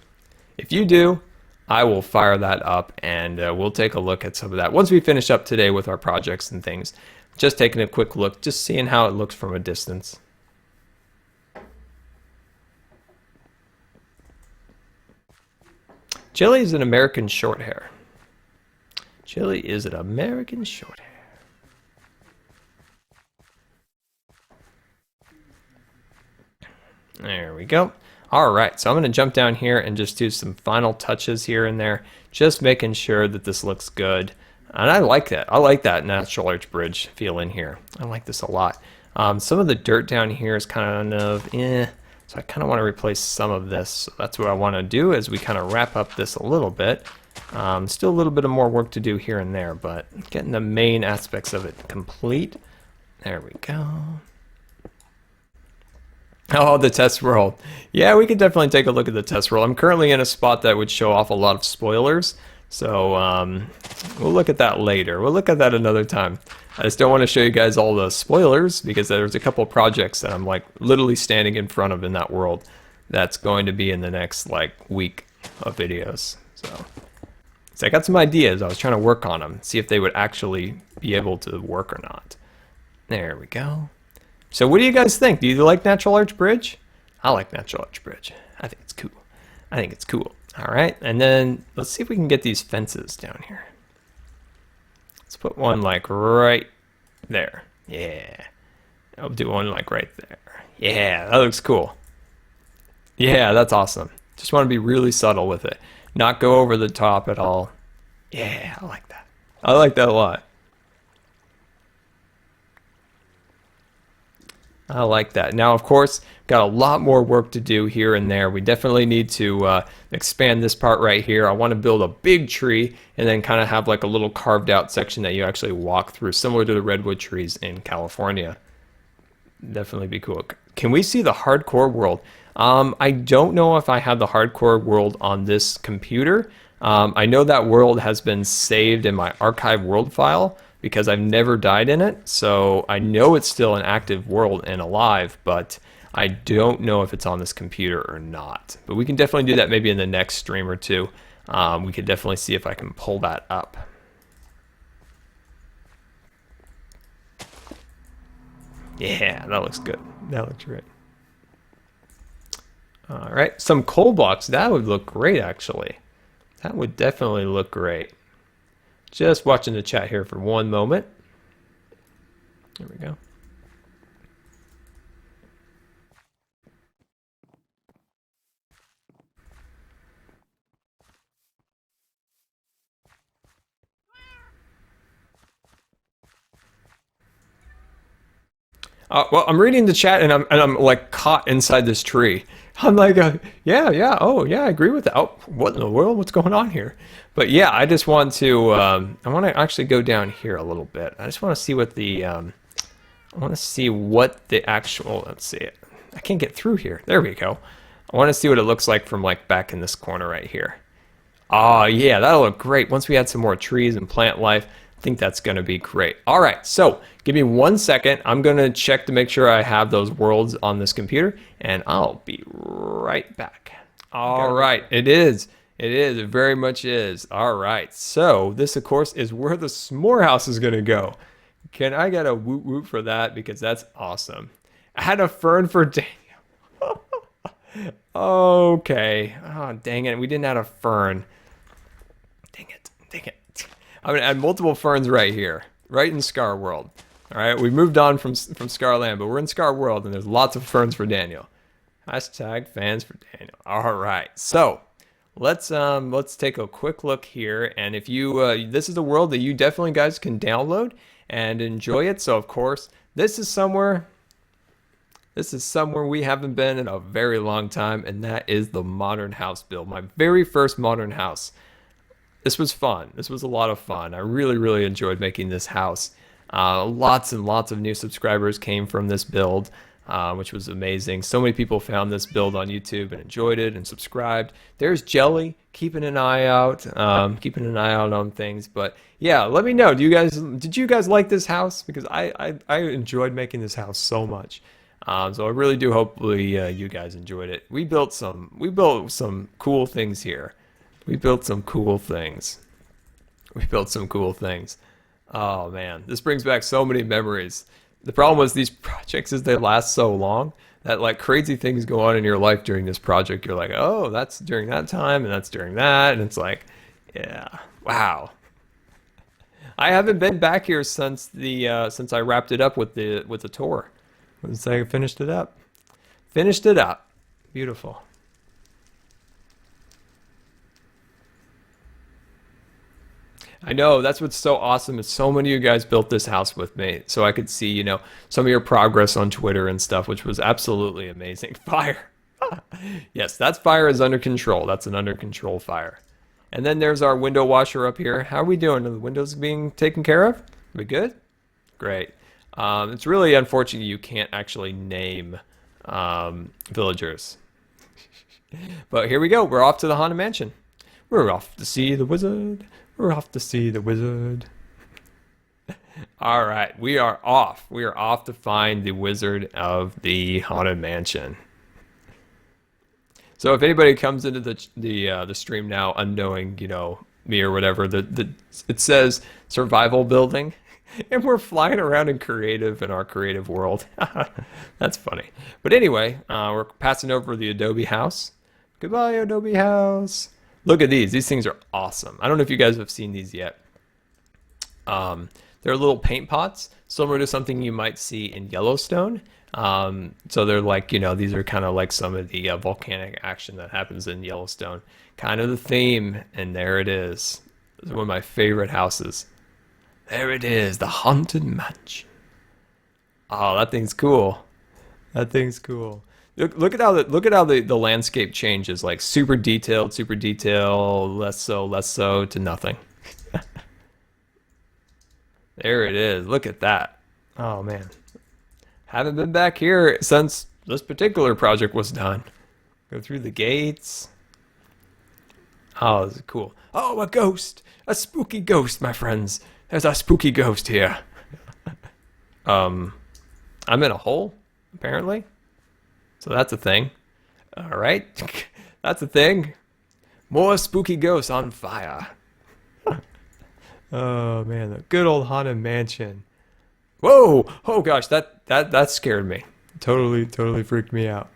If you do, I will fire that up and we'll take a look at some of that. Once we finish up today with our projects and things, just taking a quick look, just seeing how it looks from a distance. Chili is an American short hair. Chili is an American short hair. There we go. All right, so I'm going to jump down here and just do some final touches here and there, just making sure that this looks good. And I like that. I like that natural arch bridge feel in here. I like this a lot. Some of the dirt down here is kind of so I kind of want to replace some of this. So that's what I want to do as we kind of wrap up this a little bit. Still a little bit of more work to do here and there, but getting the main aspects of it complete. There we go. Oh, the test world. Yeah, we could definitely take a look at the test world. I'm currently in a spot that would show off a lot of spoilers. So we'll look at that later. We'll look at that another time. I just don't want to show you guys all the spoilers because there's a couple projects that I'm like literally standing in front of in that world that's going to be in the next like week of videos. So I got some ideas. I was trying to work on them, see if they would actually be able to work or not. There we go. So what do you guys think? Do you like Natural Arch Bridge? I like Natural Arch Bridge. I think it's cool. I think it's cool. All right, and then let's see if we can get these fences down here. Let's put one like right there. Yeah. I'll do one like right there. Yeah, that looks cool. Yeah, that's awesome. Just want to be really subtle with it. Not go over the top at all. Yeah, I like that. I like that a lot. I like that. Now, of course, got a lot more work to do here and there. We definitely need to expand this part right here. I want to build a big tree and then kind of have like a little carved out section that you actually walk through, similar to the redwood trees in California. Definitely be cool. Can we see the hardcore world? I don't know if I have the hardcore world on this computer. I know that world has been saved in my archive world file, because I've never died in it, so I know it's still an active world and alive, but I don't know if it's on this computer or not. But we can definitely do that maybe in the next stream or two. We could definitely see if I can pull that up. Yeah, that looks good. That looks great. All right, some coal blocks. That would look great, actually. That would definitely look great. Just watching the chat here for one moment. There we go. Well, I'm reading the chat and I'm like caught inside this tree. I'm like, yeah, oh yeah, I agree with that. Oh, what in the world? What's going on here? But yeah, I just want to, I want to actually go down here a little bit. I just want to see what the, I want to see what the actual, let's see it. I can't get through here. There we go. I want to see what it looks like from like back in this corner right here. Oh yeah, that'll look great. Once we add some more trees and plant life, I think that's going to be great. All right, so give me 1 second. I'm going to check to make sure I have those worlds on this computer, and I'll be right back. All right, it is. It is. It very much is. All right, so this, of course, is where the s'more house is going to go. Can I get a woot woot for that? Because that's awesome. I had a fern for Daniel. Okay. Oh, dang it. We didn't add a fern. Dang it. Dang it. I'm going to add multiple ferns right here, right in Scar World. All right, we moved on from Scarland, but we're in Scar World, and there's lots of ferns for Daniel. Hashtag fans for Daniel. All right, so let's take a quick look here, and if you this is a world that you definitely guys can download and enjoy it. So of course, this is somewhere we haven't been in a very long time, and that is the modern house build. My very first modern house. This was fun. This was a lot of fun. I really enjoyed making this house. Lots and lots of new subscribers came from this build, which was amazing. So many people found this build on YouTube and enjoyed it and subscribed. There's Jelly keeping an eye out, on things. But yeah, let me know. Did you guys like this house? Because I enjoyed making this house so much. So I really do. Hopefully you guys enjoyed it. We built some cool things here. We built some cool things. Oh man, this brings back so many memories. The problem with these projects is they last so long that like crazy things go on in your life during this project. You're like, oh, that's during that time and that's during that. And it's like, yeah, wow. I haven't been back here since since I wrapped it up with the tour. Once I finished it up. Beautiful. I know, that's what's so awesome is so many of you guys built this house with me so I could see, you know, some of your progress on Twitter and stuff, which was absolutely amazing. Fire. Yes, that fire is under control. That's an under control fire. And then there's our window washer up here. How are we doing? Are the windows being taken care of? Are we good? Great. It's really unfortunate you can't actually name villagers. But here we go. We're off to the Haunted Mansion. We're off to see the wizard. We're off to see the wizard. All right, we are off. We are off to find the wizard of the Haunted Mansion. So if anybody comes into the stream now, unknowing, you know, me or whatever, it says survival building, and we're flying around in creative in our creative world. That's funny. But anyway, we're passing over the Adobe house. Goodbye, Adobe house. Look at these. These things are awesome. I don't know if you guys have seen these yet. They're little paint pots, similar to something you might see in Yellowstone. So they're like, you know, these are kind of like some of the volcanic action that happens in Yellowstone. Kind of the theme, and there it is. It's one of my favorite houses. There it is, the Haunted Mansion. Oh, that thing's cool. That thing's cool. Look at how the landscape changes, like super detailed, less so to nothing. There it is. Look at that. Oh man. Haven't been back here since this particular project was done. Go through the gates. Oh, this is cool. Oh, a ghost. A spooky ghost, my friends. There's a spooky ghost here. I'm in a hole, apparently. So that's a thing. All right. That's a thing. More spooky ghosts on fire. Oh man, the good old Haunted Mansion. Whoa! Oh gosh, that scared me. Totally freaked me out.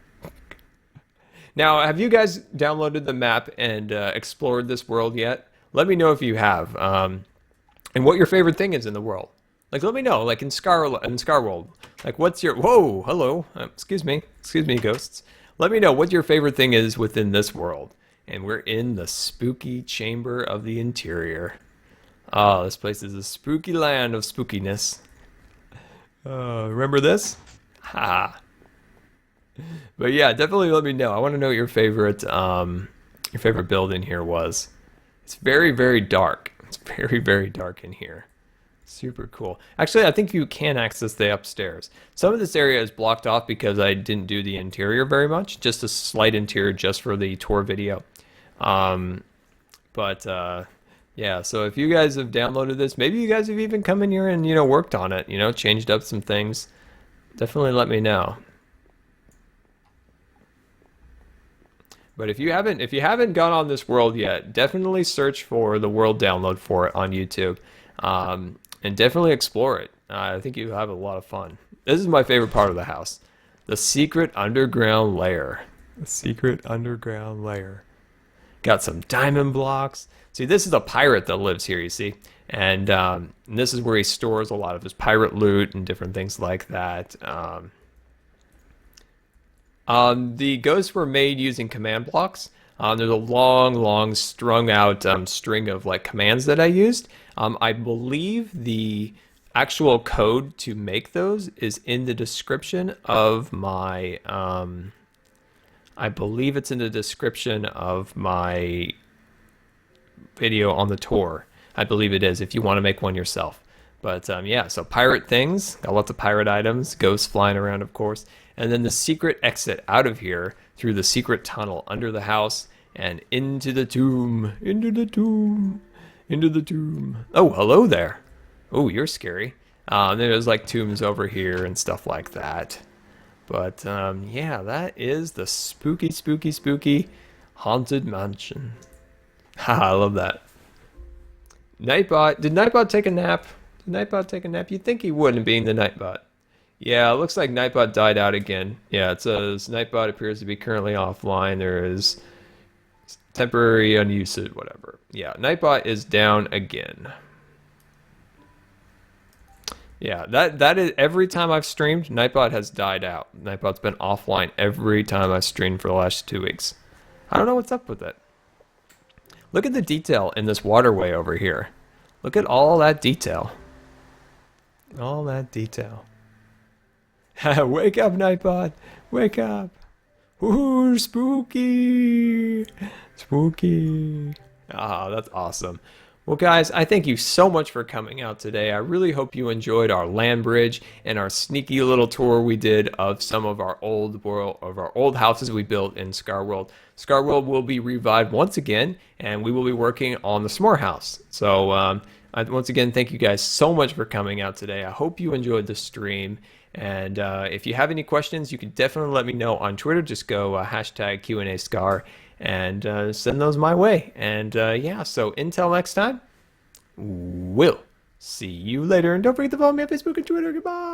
Now, have you guys downloaded the map and explored this world yet? Let me know if you have, and what your favorite thing is in the world. Like, let me know. Like in Scar World. Like, what's your? Whoa! Hello. Excuse me, ghosts. Let me know what your favorite thing is within this world. And we're in the spooky chamber of the interior. Oh, this place is a spooky land of spookiness. Remember this? Ha. But yeah, definitely let me know. I want to know what your favorite build in here was. It's very dark. It's very dark in here. Super cool. Actually, I think you can access the upstairs. Some of this area is blocked off because I didn't do the interior very much. Just a slight interior just for the tour video. Yeah, so if you guys have downloaded this, maybe you guys have even come in here and, you know, worked on it, you know, changed up some things. Definitely let me know. But if you haven't gone on this world yet, definitely search for the world download for it on YouTube, and definitely explore it. I think you have a lot of fun. This is my favorite part of the house, the secret underground lair. The secret underground lair. Got some diamond blocks. See, this is a pirate that lives here, you see. And this is where he stores a lot of his pirate loot and different things like that. The ghosts were made using command blocks. There's a long strung out string of like commands that I used. I believe the actual code to make those is in the description of my... I believe it's in the description of my video on the tour. I believe it is, if you want to make one yourself. But yeah, so pirate things, got lots of pirate items, ghosts flying around, of course. And then the secret exit out of here through the secret tunnel under the house and into the tomb, into the tomb. Oh, hello there. Oh, you're scary. There's like tombs over here and stuff like that. But yeah, that is the spooky Haunted Mansion. Haha, I love that. Nightbot, did Nightbot take a nap? You'd think he wouldn't, being the Nightbot. Yeah, it looks like Nightbot died out again. Yeah, it says Nightbot appears to be currently offline. There is temporary unusage, whatever. Yeah, Nightbot is down again. Yeah, that is every time I've streamed, Nightbot has died out. Nightbot's been offline every time I've streamed for the last 2 weeks. I don't know what's up with it. Look at the detail in this waterway over here. Look at all that detail. All that detail. Wake up, Nightbot. Wake up. Ooh, spooky. Spooky. Ah, that's awesome. Well, guys, I thank you so much for coming out today. I really hope you enjoyed our land bridge and our sneaky little tour we did of some of our old houses we built in Scar World. Scar World will be revived once again, and we will be working on the s'more house. So, once again, thank you guys so much for coming out today. I hope you enjoyed the stream. And if you have any questions, you can definitely let me know on Twitter. Just go hashtag Q&A Scar and send those my way. And yeah, so until next time, we'll see you later. And don't forget to follow me on Facebook and Twitter. Goodbye.